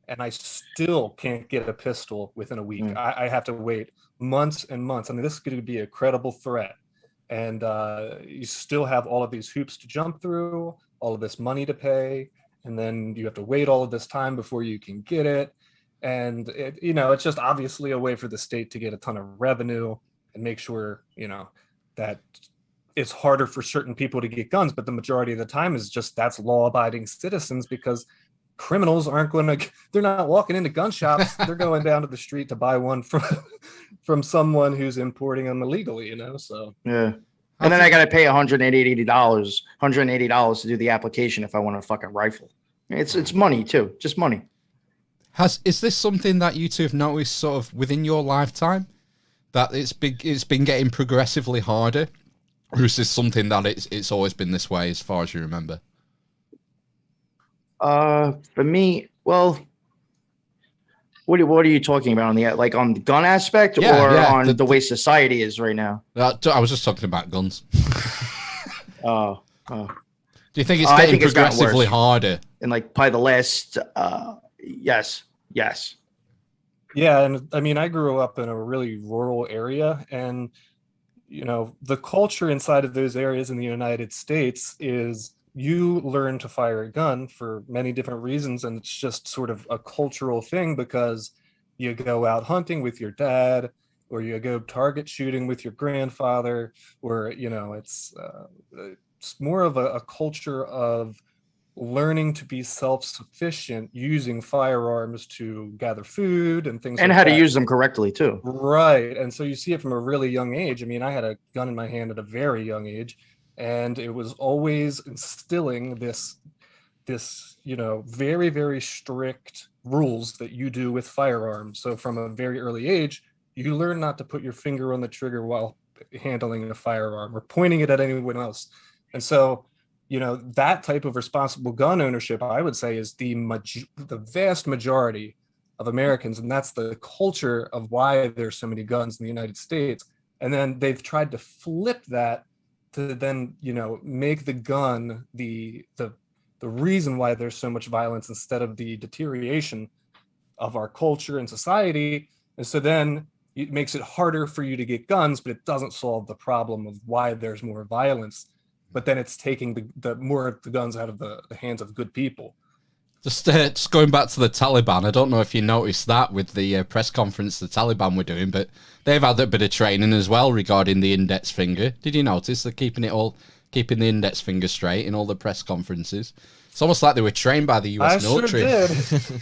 S3: and I still can't get a pistol within a week. I have to wait months and months. I mean, this is going to be a credible threat, and you still have all of these hoops to jump through, all of this money to pay, and then you have to wait all of this time before you can get it. And it's just obviously a way for the state to get a ton of revenue and make sure, that it's harder for certain people to get guns, but the majority of the time is just that's law-abiding citizens because criminals they're not walking into gun shops. They're going down to the street to buy one from someone who's importing them illegally, So
S4: yeah. And then I got to pay $180 to do the application if I want a fucking rifle. It's money too, just money.
S1: Is this something that you two have noticed sort of within your lifetime, that it's been getting progressively harder? Or is this something that it's always been this way as far as you remember?
S4: For me, well, What are you talking about on the gun aspect or on the way society is right now?
S1: I was just talking about guns.
S4: Oh.
S1: Do you think it's getting progressively harder?
S4: And like probably the last, yes.
S3: Yeah, and I mean, I grew up in a really rural area, and you know, the culture inside of those areas in the United States is you learn to fire a gun for many different reasons, and it's just sort of a cultural thing because you go out hunting with your dad, or you go target shooting with your grandfather, or you know, it's more of a culture of learning to be self-sufficient using firearms to gather food and things
S4: and
S3: like
S4: how
S3: that.
S4: to use them correctly too.
S3: Right. And so you see it from a really young age. I mean, I had a gun in my hand at a very young age, and it was always instilling this you know, very, very strict rules that you do with firearms. So from a very early age, you learn not to put your finger on the trigger while handling a firearm or pointing it at anyone else. And so, you know, that type of responsible gun ownership, I would say, is the vast majority of Americans. And that's the culture of why there's so many guns in the United States. And then they've tried to flip that to then, you know, make the gun the reason why there's so much violence instead of the deterioration of our culture and society. And so then it makes it harder for you to get guns, but it doesn't solve the problem of why there's more violence. But then it's taking the more of the guns out of the hands of good people.
S1: Just going back to the Taliban, I don't know if you noticed that with the press conference the Taliban were doing, but they've had a bit of training as well regarding the index finger. Did you notice they're keeping the index finger straight in all the press conferences? It's almost like they were trained by the US military.
S3: Sure did.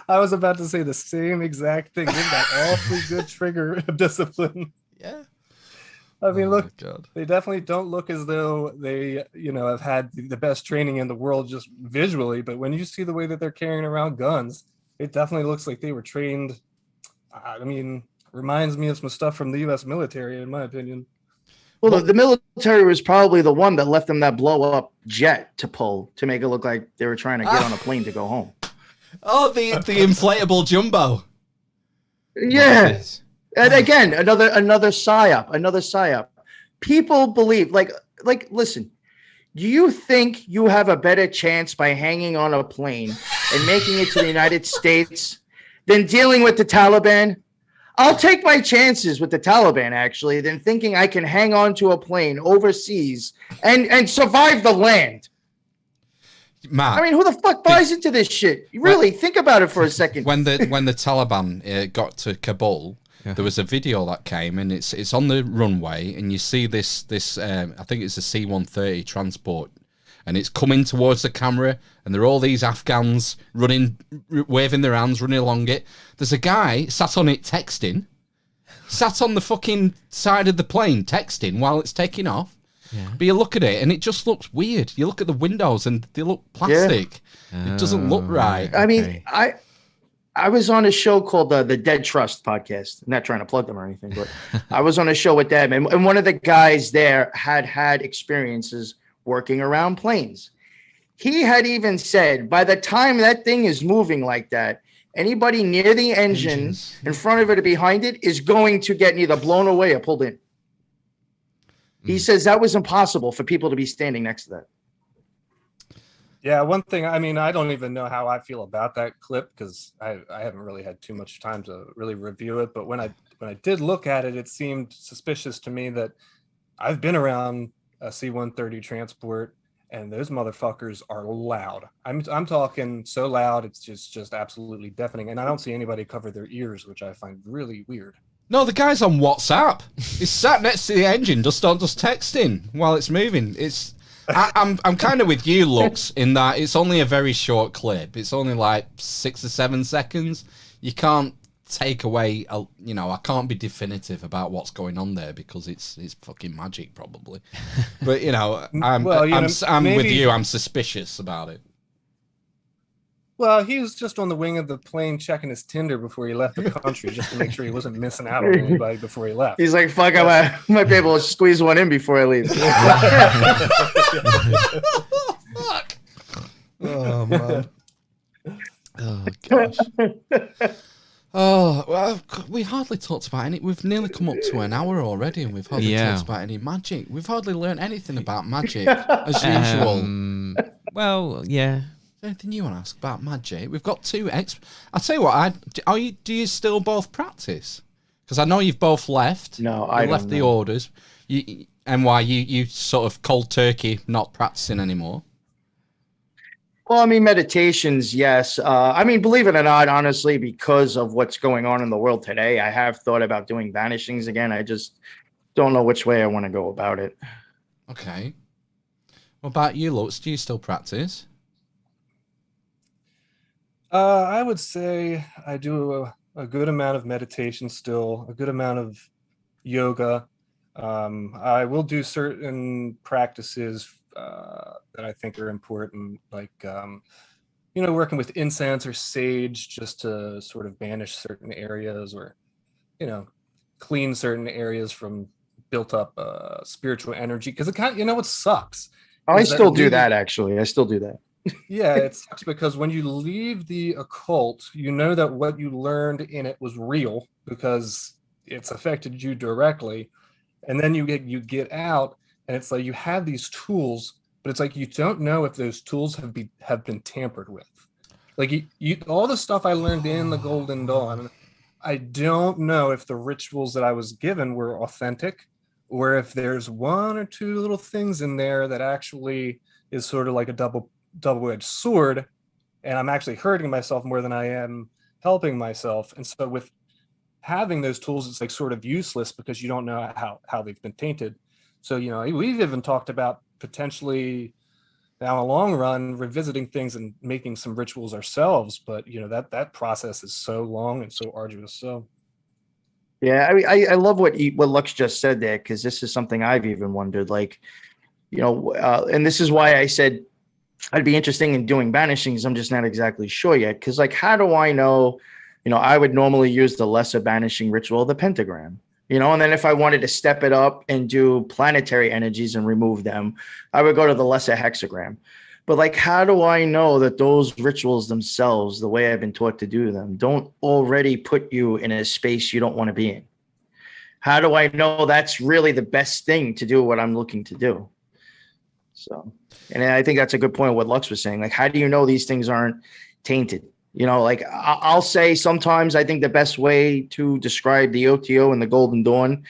S3: I was about to say the same exact thing. They've got awfully good trigger discipline.
S1: Yeah.
S3: I mean, look, they definitely don't look as though they, you know, have had the best training in the world just visually. But when you see the way that they're carrying around guns, it definitely looks like they were trained. I mean, reminds me of some stuff from the U.S. military, in my opinion.
S4: Well, the military was probably the one that left them that blow up jet to pull to make it look like they were trying to get on a plane to go home.
S1: Oh, the inflatable jumbo.
S4: Yeah. And again, another psyop. People believe, like, listen, do you think you have a better chance by hanging on a plane and making it to the United States than dealing with the Taliban? I'll take my chances with the Taliban, actually, than thinking I can hang on to a plane overseas and survive the land.
S1: Matt,
S4: I mean, who the fuck buys into this shit? Really, think about it for a second.
S1: When the Taliban got to Kabul, there was a video that came, and it's on the runway, and you see this I think it's a C-130 transport, and it's coming towards the camera, and there are all these Afghans running, waving their hands, running along it. There's a guy sat on it texting, sat on the fucking side of the plane texting while it's taking off. Yeah. But you look at it, and it just looks weird. You look at the windows, and they look plastic. Yeah. It doesn't look right.
S4: I mean, I was on a show called the Dead Trust podcast. I'm not trying to plug them or anything, but I was on a show with them. And one of the guys there had experiences working around planes. He had even said, by the time that thing is moving like that, anybody near the engine, in front of it or behind it, is going to get either blown away or pulled in. He says that was impossible for people to be standing next to that.
S3: Yeah, one thing, I mean, I don't even know how I feel about that clip because I haven't really had too much time to really review it. But when I did look at it, it seemed suspicious to me that I've been around a C-130 transport, and those motherfuckers are loud. I'm talking so loud, it's just absolutely deafening. And I don't see anybody cover their ears, which I find really weird.
S1: No, the guy's on WhatsApp. He's sat next to the engine, just texting while it's moving. I'm kind of with you, Lux, in that it's only a very short clip. It's only like 6 or 7 seconds. You can't take away, I can't be definitive about what's going on there because it's fucking magic, probably. But I'm with you. I'm suspicious about it.
S3: Well, he was just on the wing of the plane checking his Tinder before he left the country, just to make sure he wasn't missing out on anybody before he left.
S4: He's like, fuck, I might be able to squeeze one in before I leave.
S1: Fuck. Oh, man. Oh gosh. Oh well, we hardly talked about any. We've nearly come up to an hour already, and we've hardly talked about any magic. We've hardly learned anything about magic as usual.
S2: Well, yeah.
S1: Anything you want to ask about magic? We've got two I'll tell you what. Do you still both practice? Because I know you've both left.
S4: No, I
S1: left the orders. NY, you sort of cold turkey, not practicing anymore.
S4: Well, I mean, meditations, yes. I mean, believe it or not, honestly, because of what's going on in the world today, I have thought about doing vanishings again. I just don't know which way I want to go about it.
S1: Okay. What about you, Lux? Do you still practice?
S3: I would say I do a good amount of meditation still, a good amount of yoga. I will do certain practices that I think are important, like, working with incense or sage just to sort of banish certain areas or, clean certain areas from built up spiritual energy. Because it what sucks.
S4: I still do that, actually. I still do that.
S3: Yeah, it sucks because when you leave the occult, you know that what you learned in it was real because it's affected you directly. And then you get out, and it's like you have these tools, but it's like you don't know if those tools have been tampered with. Like you all the stuff I learned in the Golden Dawn, I don't know if the rituals that I was given were authentic, or if there's one or two little things in there that actually is sort of like a double-edged sword, and I'm actually hurting myself more than I am helping myself. And so with having those tools, it's like sort of useless because you don't know how they've been tainted. So, we've even talked about potentially down the long run revisiting things and making some rituals ourselves, but that process is so long and so arduous. So
S4: yeah, I love what Lux just said there, because this is something I've even wondered, like, and this is why I said I'd be interested in doing banishings. I'm just not exactly sure yet, because like, how do I know? I would normally use the lesser banishing ritual, the pentagram, and then if I wanted to step it up and do planetary energies and remove them, I would go to the lesser hexagram. But like, how do I know that those rituals themselves, the way I've been taught to do them, don't already put you in a space you don't want to be in? How do I know that's really the best thing to do what I'm looking to do? So, and I think that's a good point what Lux was saying. Like, how do you know these things aren't tainted? Like I'll say sometimes I think the best way to describe the OTO and the Golden Dawn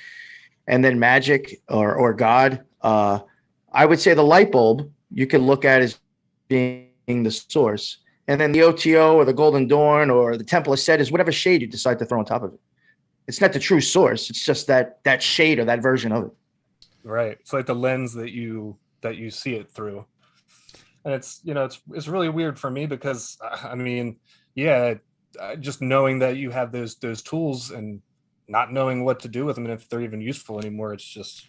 S4: and then magic or God, I would say the light bulb you can look at as being the source. And then the OTO or the Golden Dawn or the Temple of Set is whatever shade you decide to throw on top of it. It's not the true source. It's just that shade or that version of it.
S3: Right. It's like the lens that you see it through. And it's really weird for me because I mean, yeah, just knowing that you have those tools and not knowing what to do with them and if they're even useful anymore, it's just,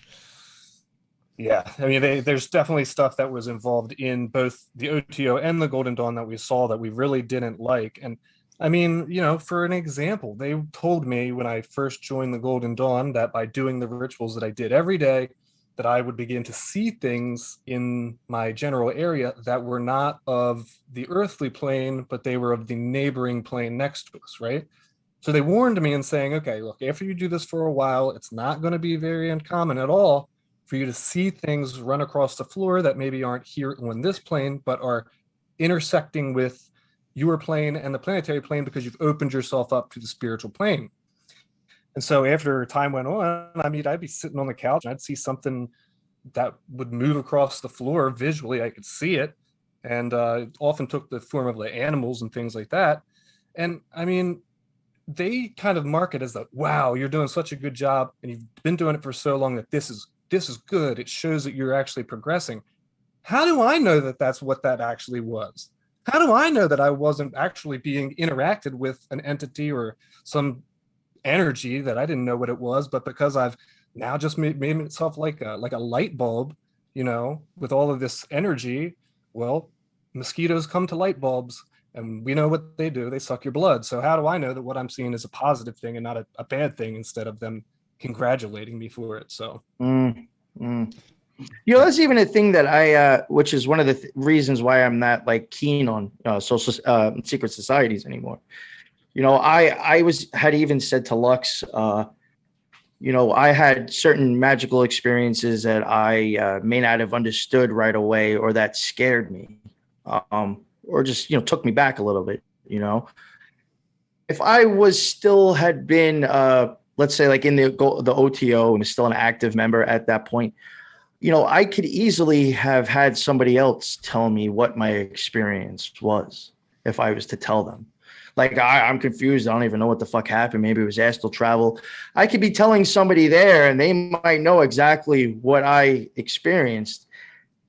S3: yeah. I mean, there's definitely stuff that was involved in both the OTO and the Golden Dawn that we saw that we really didn't like. And I mean, for an example, they told me when I first joined the Golden Dawn that by doing the rituals that I did every day, that I would begin to see things in my general area that were not of the earthly plane, but they were of the neighboring plane next to us, right? So they warned me in saying, okay, look, after you do this for a while, it's not going to be very uncommon at all for you to see things run across the floor that maybe aren't here on this plane, but are intersecting with your plane and the planetary plane because you've opened yourself up to the spiritual plane. And so after time went on, I mean, I'd be sitting on the couch and I'd see something that would move across the floor visually. I could see it. And it often took the form of like animals and things like that. And I mean, they kind of mark it as that, wow, you're doing such a good job and you've been doing it for so long that this is good. It shows that you're actually progressing. How do I know that that's what that actually was? How do I know that I wasn't actually being interacted with an entity or some energy that I didn't know what it was, but because I've now just made itself like a light bulb, with all of this energy, well, mosquitoes come to light bulbs and we know what they do. They suck your blood. So how do I know that what I'm seeing is a positive thing and not a bad thing instead of them congratulating me for it? So
S4: That's even a thing that which is one of the reasons why I'm not like keen on social secret societies anymore. I had even said to Lux, I had certain magical experiences that I may not have understood right away, or that scared me, or just took me back a little bit. If I had been let's say like in the OTO and was still an active member at that point, I could easily have had somebody else tell me what my experience was if I was to tell them. Like, I'm confused. I don't even know what the fuck happened. Maybe it was astral travel. I could be telling somebody there and they might know exactly what I experienced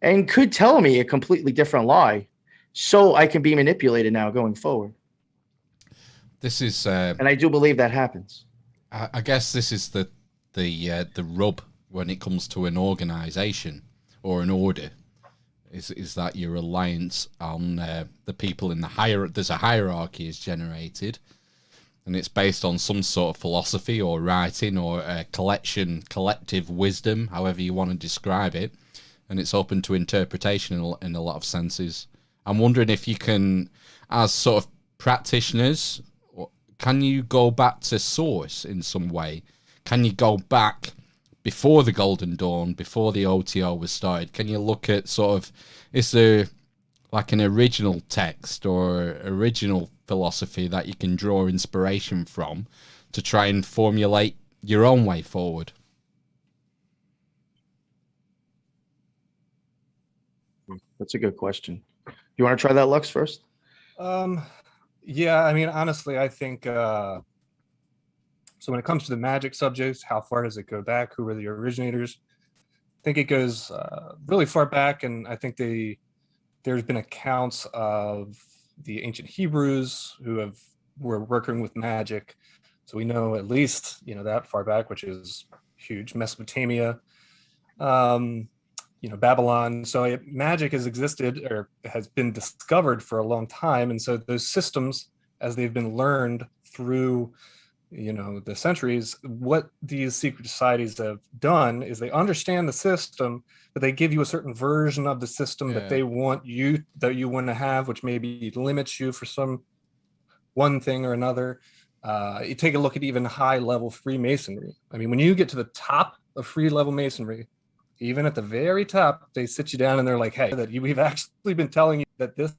S4: and could tell me a completely different lie. So I can be manipulated now going forward.
S1: This is,
S4: and I do believe that happens.
S1: I guess this is the rub when it comes to an organization or an order, is that your reliance on the people in the there's a hierarchy is generated, and it's based on some sort of philosophy or writing or a collective wisdom, however you want to describe it, and it's open to interpretation in a lot of senses. I'm wondering if you can, as sort of practitioners, can you go back to source in some way? Can you go back before the Golden Dawn, before the OTO was started? Can you look at sort of, is there like an original text or original philosophy that you can draw inspiration from to try and formulate your own way forward?
S4: That's a good question. You want to try that, Lux, first?
S3: Yeah, I mean, honestly, I think so when it comes to the magic subjects, how far does it go back? Who were the originators? I think it goes really far back, and I think there's been accounts of the ancient Hebrews who were working with magic. So we know at least that far back, which is huge. Mesopotamia, Babylon. So magic has existed or has been discovered for a long time, and so those systems, as they've been learned through the centuries, what these secret societies have done is they understand the system, but they give you a certain version of the system that they want you want to have, which maybe limits you for some one thing or another. You take a look at even high level Freemasonry. I mean, when you get to the top of free level Masonry, even at the very top, they sit you down and they're like, hey, we've actually been telling you that this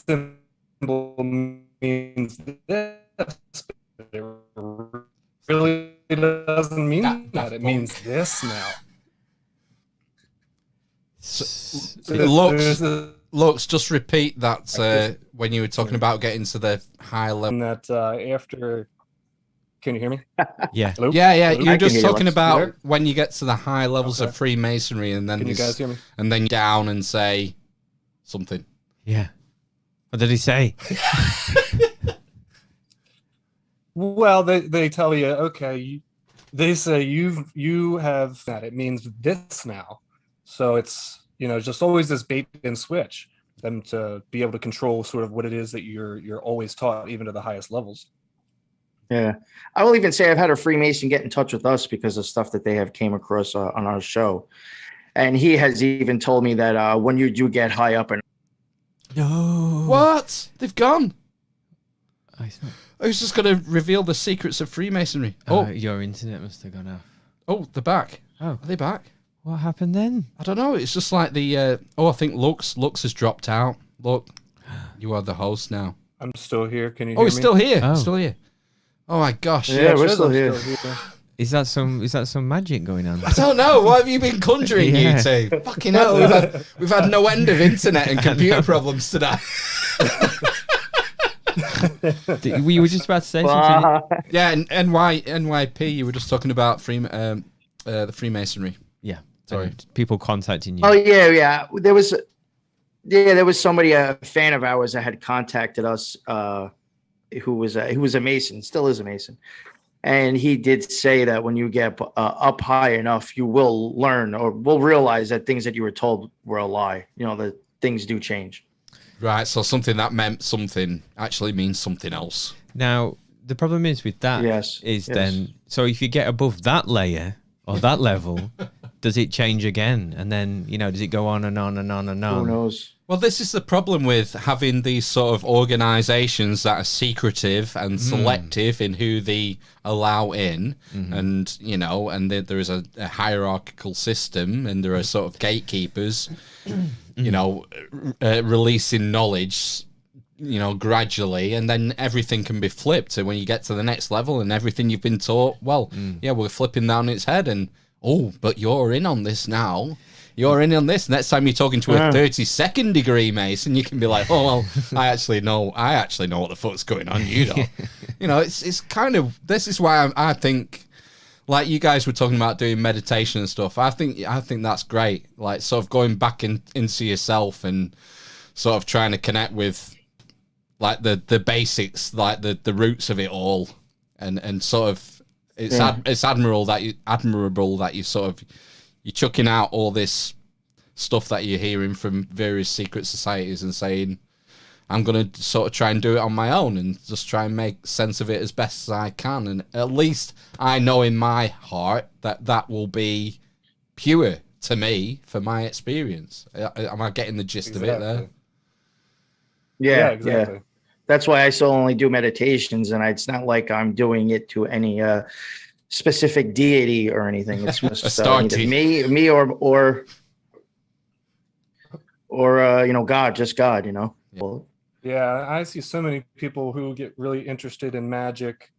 S3: symbol means this, but it really doesn't mean that. It means this now.
S1: Lux, just repeat that when you were talking about getting to the high level.
S3: That after... Can you hear me?
S2: Yeah.
S3: Hello?
S1: Yeah.
S3: Hello?
S1: You're just talking
S3: you
S1: about when you get to the high levels of Freemasonry, and then
S3: Can you guys hear me?
S1: And then down and say something.
S2: Yeah. What did he say?
S3: Well, they tell you, okay, they say you have that. It means this now. So it's just always this bait and switch, them to be able to control sort of what it is that you're always taught, even to the highest levels.
S4: Yeah, I will even say I've had a Freemason get in touch with us because of stuff that they have came across on our show, and he has even told me that when you do get high up,
S2: No.
S1: What? They've gone.
S2: I
S1: was just going to reveal the secrets of Freemasonry.
S2: Your internet must have gone off.
S1: Oh, they're back.
S2: Oh,
S1: are they back?
S2: What happened then?
S1: I don't know. It's just like the. I think Lux has dropped out. Look, you are the host now.
S3: I'm still here. Can you?
S1: Oh, he's still here.
S2: Oh.
S1: Still here. Oh my gosh!
S4: Yeah, we're still here.
S2: Is that some magic going on?
S1: I don't know. What have you been conjuring, you two? Fucking hell! We've had no end of internet and computer problems today.
S2: You were just about to say something.
S1: Yeah, and NYP. You were just talking about the Freemasonry.
S2: Yeah.
S1: Sorry.
S2: People contacting you.
S4: Oh yeah. There was somebody, a fan of ours, that had contacted us. Who was a Mason, still is a Mason, and he did say that when you get up high enough, you will learn or will realize that things that you were told were a lie. That things do change.
S1: Right. So something that meant something actually means something else.
S2: Now, the problem is with that then, so if you get above that layer or that level, does it change again? And then, does it go on and on and on and on?
S4: Who knows?
S1: Well, this is the problem with having these sort of organizations that are secretive and selective in who they allow in. And, and there is a hierarchical system, and there are sort of gatekeepers, releasing knowledge, gradually, and then everything can be flipped. So when you get to the next level and everything you've been taught, we're flipping down its head, and but you're in on this now. You're in on this. Next time you're talking to a 32nd degree Mason, you can be like, oh, well, I actually know what the fuck's going on. You don't. It's kind of, this is why I think, like you guys were talking about doing meditation and stuff. I think that's great. Like sort of going back into yourself and sort of trying to connect with like the basics, like the roots of it all. And sort of, it's admirable that you sort of, you're chucking out all this stuff that you're hearing from various secret societies and saying, I'm going to sort of try and do it on my own and just try and make sense of it as best as I can. And at least I know in my heart that will be pure to me for my experience. Am I getting the gist of it there?
S4: Yeah, exactly. Yeah. That's why I still only do meditations, and it's not like I'm doing it to any specific deity or anything. It's just me or God, just God, Well,
S3: yeah, I see so many people who get really interested in magic,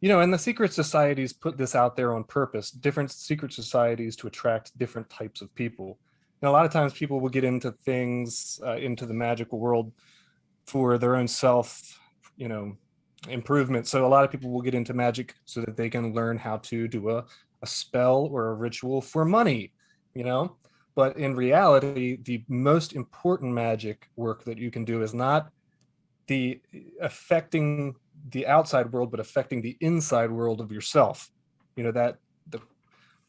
S3: and the secret societies put this out there on purpose, different secret societies to attract different types of people. A lot of times people will get into things, into the magical world for their own self, improvement. So a lot of people will get into magic so that they can learn how to do a spell or a ritual for money, But in reality, the most important magic work that you can do is not the affecting the outside world, but affecting the inside world of yourself. That the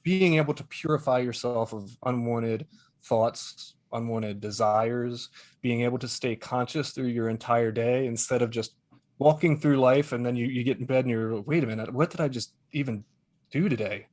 S3: being able to purify yourself of unwanted thoughts, unwanted desires, being able to stay conscious through your entire day instead of just walking through life and then you get in bed and you're, wait a minute, what did I just even do today?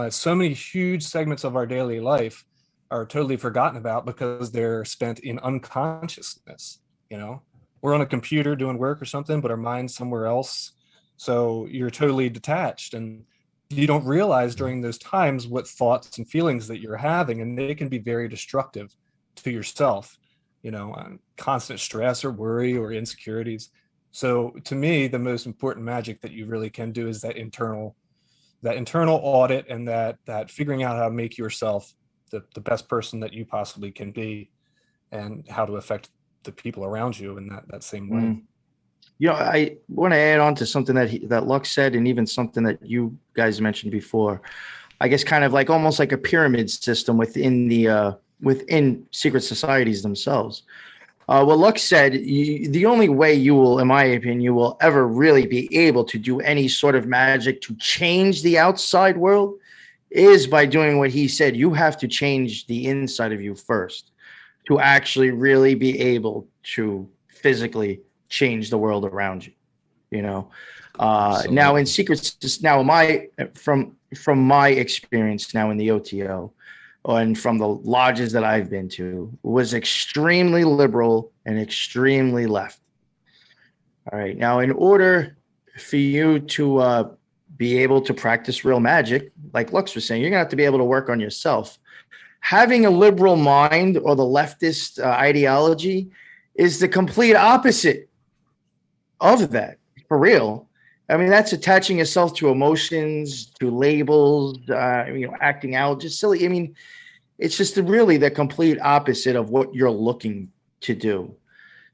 S3: So many huge segments of our daily life are totally forgotten about because they're spent in unconsciousness. We're on a computer doing work or something, but our mind's somewhere else. So you're totally detached and you don't realize during those times what thoughts and feelings that you're having, and they can be very destructive to yourself, constant stress or worry or insecurities. So to me, the most important magic that you really can do is that internal audit and that figuring out how to make yourself the best person that you possibly can be and how to affect the people around you in that same way.
S4: I want to add on to something that Lux said, and even something that you guys mentioned before. I guess kind of like almost like a pyramid system within secret societies themselves. What Lux said, the only way you will, in my opinion, you will ever really be able to do any sort of magic to change the outside world is by doing what he said. You have to change the inside of you first to actually really be able to physically change the world around you. Now in secrets, from my experience now in the OTO and from the lodges that I've been to, was extremely liberal and extremely left. All right. Now, in order for you to be able to practice real magic, like Lux was saying, you're gonna have to be able to work on yourself. Having a liberal mind or the leftist ideology is the complete opposite of that, for real. I mean, that's attaching yourself to emotions, to labels, acting out, just silly. I mean, it's just really the complete opposite of what you're looking to do.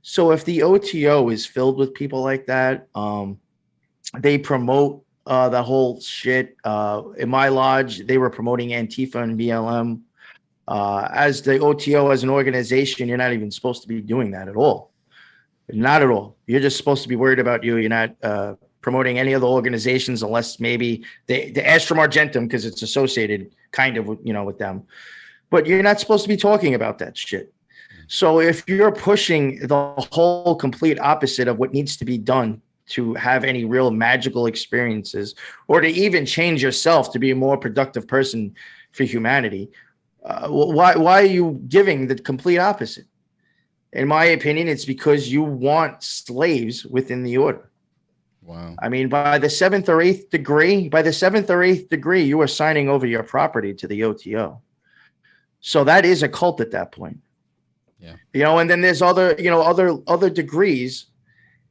S4: So if the OTO is filled with people like that, they promote the whole shit. In my lodge, they were promoting Antifa and BLM. As the OTO, as an organization, you're not even supposed to be doing that at all. Not at all. You're just supposed to be worried about you. You're not promoting any other organizations unless maybe the Astrum Argentum, because it's associated kind of with them. But you're not supposed to be talking about that shit. So if you're pushing the whole complete opposite of what needs to be done to have any real magical experiences or to even change yourself to be a more productive person for humanity, why are you giving the complete opposite? In my opinion, it's because you want slaves within the order.
S1: Wow.
S4: I mean, by the seventh or eighth degree, you are signing over your property to the OTO. So that is a cult at that point.
S1: Yeah.
S4: You know, and then there's other degrees.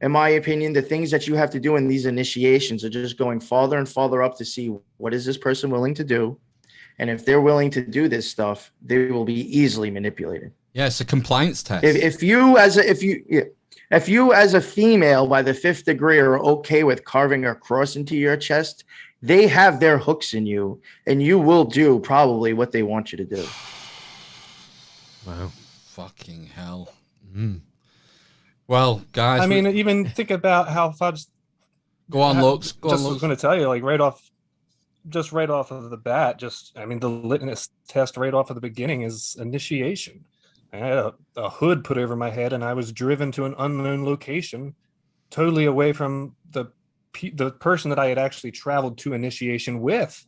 S4: In my opinion, the things that you have to do in these initiations are just going farther and farther up to see what is this person willing to do. And if they're willing to do this stuff, they will be easily manipulated. Yeah,
S1: it's a compliance test.
S4: If you as a female by the 5th degree are okay with carving a cross into your chest, they have their hooks in you, and you will do probably what they want you to do.
S1: Wow. Fucking hell. Mm. Well, guys.
S3: I mean, even think about how fudge.
S1: Go on, Lux.
S3: I was going to tell you, like right off of the bat, the litmus test right off of the beginning is initiation. I had a hood put over my head, and I was driven to an unknown location, totally away from the person that I had actually traveled to initiation with.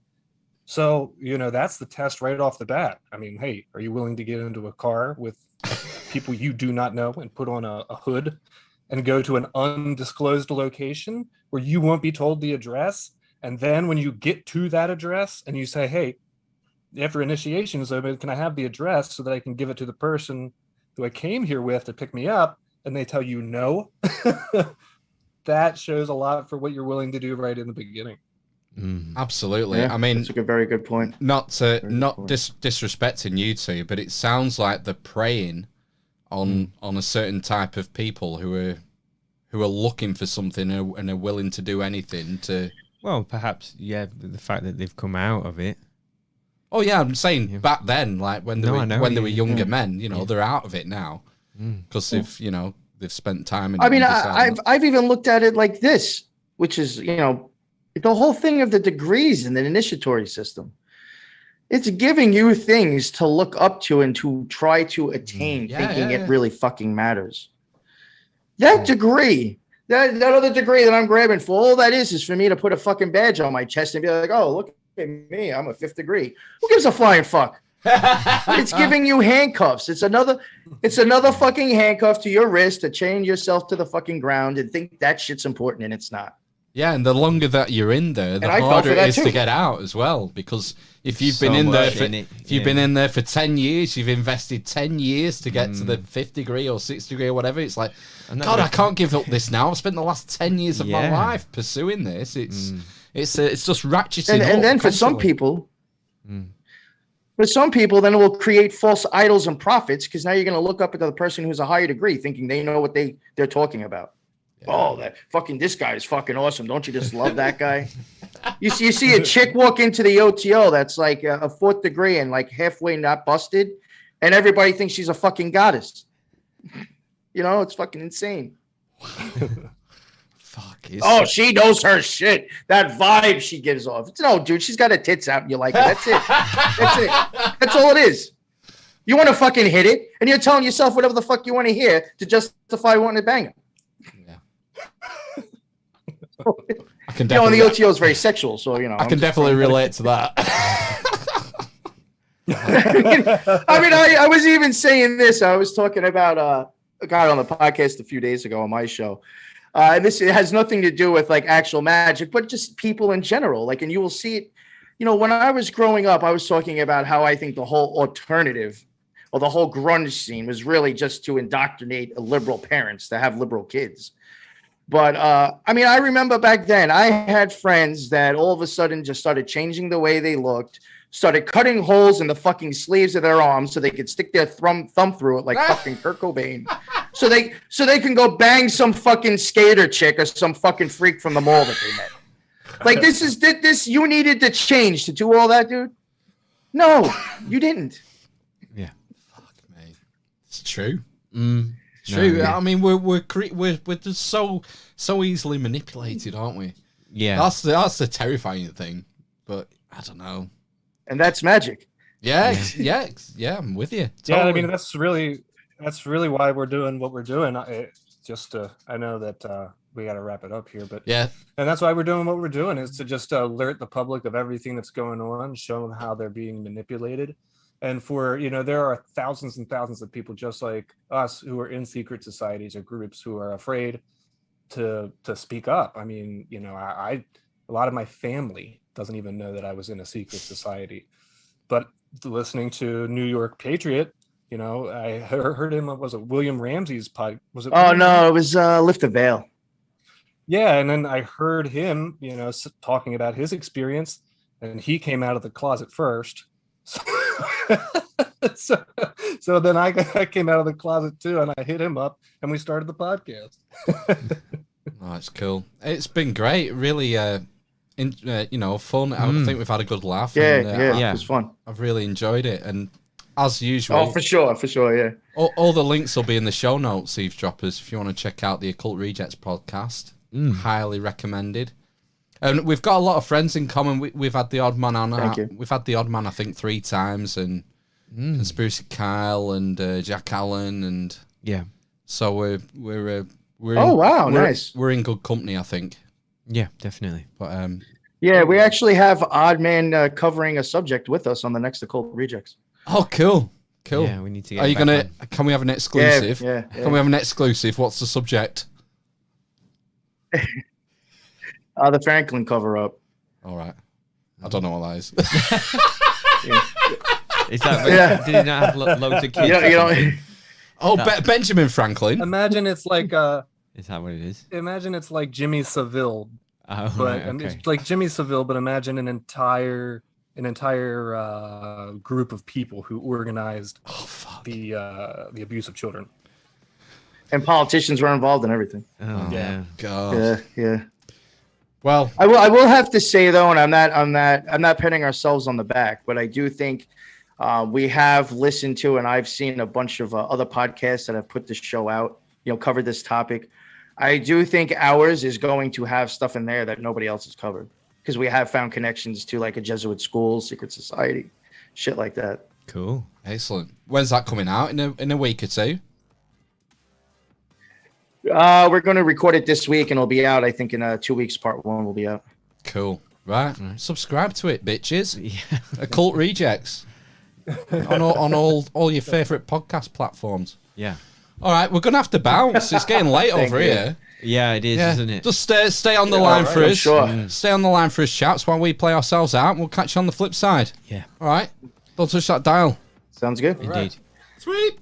S3: So, that's the test right off the bat. I mean, hey, are you willing to get into a car with people you do not know and put on a hood and go to an undisclosed location where you won't be told the address? And then when you get to that address and you say, hey, after initiation is over, can I have the address so that I can give it to the person who I came here with to pick me up? And they tell you no. That shows a lot for what you're willing to do right in the beginning.
S1: Absolutely.
S4: Yeah,
S1: I mean,
S4: that's a very good point.
S1: Not disrespecting you two, but it sounds like they're preying on a certain type of people who are looking for something and are willing to do anything to.
S2: Well, perhaps, yeah, the fact that they've come out of it.
S1: Oh yeah, I'm saying back then, like when they were younger men, they're out of it now because they've spent time in.
S4: I mean, I've even looked at it like this, which is the whole thing of the degrees in the initiatory system. It's giving you things to look up to and to try to attain, thinking it really fucking matters. That degree, that other degree that I'm grabbing for, all that is for me to put a fucking badge on my chest and be like, oh, look at me, I'm a 5th degree. Who gives a flying fuck? It's giving you handcuffs. It's another fucking handcuff to your wrist to chain yourself to the fucking ground and think that shit's important, and it's not.
S1: Yeah, and the longer that you're in there, the harder it is to get out as well. Because if you've been in there been in there for 10 years, you've invested 10 years to get to the 5th degree or 6th degree or whatever. It's like, God, I can't give up this now. I've spent the last 10 years of my life pursuing this. It's just ratcheting up.
S4: And then for some people, then it will create false idols and prophets, because now you're going to look up at the person who's a higher degree thinking they know what they're talking about. Yeah. Oh, this guy is fucking awesome. Don't you just love that guy? You see a chick walk into the OTO that's like a 4th degree and like halfway not busted, and everybody thinks she's a fucking goddess. It's fucking insane. She knows her shit. That vibe she gives off. No, dude, she's got her tits out and you like it. That's it. That's all it is. You want to fucking hit it, and you're telling yourself whatever the fuck you want to hear to justify wanting to bang it.
S1: I can
S4: and the OTO is very sexual, so
S1: I can definitely relate to that.
S4: I was even saying this. I was talking about a guy on the podcast a few days ago on my show. And it has nothing to do with like actual magic, but just people in general. Like, and you will see it. When I was growing up, I was talking about how I think the whole alternative or the whole grunge scene was really just to indoctrinate liberal parents to have liberal kids. But I remember back then I had friends that all of a sudden just started changing the way they looked, started cutting holes in the fucking sleeves of their arms so they could stick their thumb through it like fucking Kurt Cobain. So they can go bang some fucking skater chick or some fucking freak from the mall that they met. Like, this you needed to change to do all that, dude? No, you didn't.
S1: Yeah. Fuck, mate. It's true. True. No, yeah. I mean, we're just so easily manipulated, aren't we?
S2: Yeah.
S1: That's the terrifying thing. But I don't know.
S4: And that's magic.
S1: Yeah. I'm with you. Totally.
S3: Yeah, I mean, that's really why we're doing what we're doing. I know that we got to wrap it up here. But
S1: Yeah.
S3: and that's why we're doing what we're doing, is to just alert the public of everything that's going on, show them how they're being manipulated. And for, you know, there are thousands and thousands of people just like us who are in secret societies or groups who are afraid to speak up. I mean, you know, a lot of my family doesn't even know that I was in a secret society. But listening to New York Patriot, you know, I heard him, was it William Ramsey's pod? Was it?
S4: Oh, no, it was Lift the Veil.
S3: Yeah, and then I heard him, you know, talking about his experience, and he came out of the closet first. So then I came out of the closet too, and I hit him up, and we started the podcast.
S1: Oh, it's cool. It's been great, really. You know, fun. I think we've had a good laugh.
S4: Yeah,
S1: and,
S4: it was fun.
S1: I've really enjoyed it, and as usual,
S4: oh, for sure, yeah.
S1: All the links will be in the show notes, Eavesdroppers. If you want to check out the Occult Rejects podcast, highly recommended. And we've got a lot of friends in common. We've had the odd man on. We've had the odd man, I think, 3 times, and Conspiracy Kyle and Jack Allen, and so we're
S4: oh wow, nice.
S1: We're in good company, I think.
S2: Yeah, definitely.
S1: But
S4: yeah, we actually have Odd Man covering a subject with us on the next Occult Rejects.
S1: Oh, cool.
S2: Yeah, we need to get.
S1: Are you gonna? Can we have an exclusive?
S4: Yeah.
S1: Can we have an exclusive? What's the subject?
S4: The Franklin cover up.
S1: All right. I don't know what that is.
S2: Is that? Did he not have loads of kids?
S4: You know.
S1: Oh, Benjamin Franklin.
S3: Imagine it's like
S2: Is that what it is?
S3: Imagine it's like Jimmy Savile,
S2: Oh,
S3: but
S2: right,
S3: and
S2: okay.
S3: it's like Jimmy Savile, but imagine an entire group of people who organized the abuse of children.
S4: And politicians were involved in everything.
S2: Oh, yeah.
S1: God.
S4: Yeah.
S1: Well,
S4: I will have to say though, and I'm not patting ourselves on the back, but I do think we have listened to, and I've seen a bunch of other podcasts that have put this show out, you know, covered this topic. I do think ours is going to have stuff in there that nobody else has covered, because we have found connections to like a Jesuit school, secret society, shit like that.
S2: Cool.
S1: excellent. When's that coming out? In a week or 2?
S4: We're going to record it this week, and it'll be out, I think, in 2 weeks. Part 1 will be out.
S1: Cool. Right. Subscribe to it, bitches.
S2: Yeah.
S1: Occult Rejects. on all your favourite podcast platforms.
S2: Yeah.
S1: All right, we're going to have to bounce. It's getting late over
S4: you.
S1: here.
S2: Yeah, it is, isn't it?
S1: Just stay on the line for us.
S4: Sure.
S1: Stay on the line for us, chaps, while we play ourselves out. We'll catch you on the flip side.
S2: Yeah.
S1: All right. Don't touch that dial.
S4: Sounds good.
S2: Indeed.
S1: Sweet.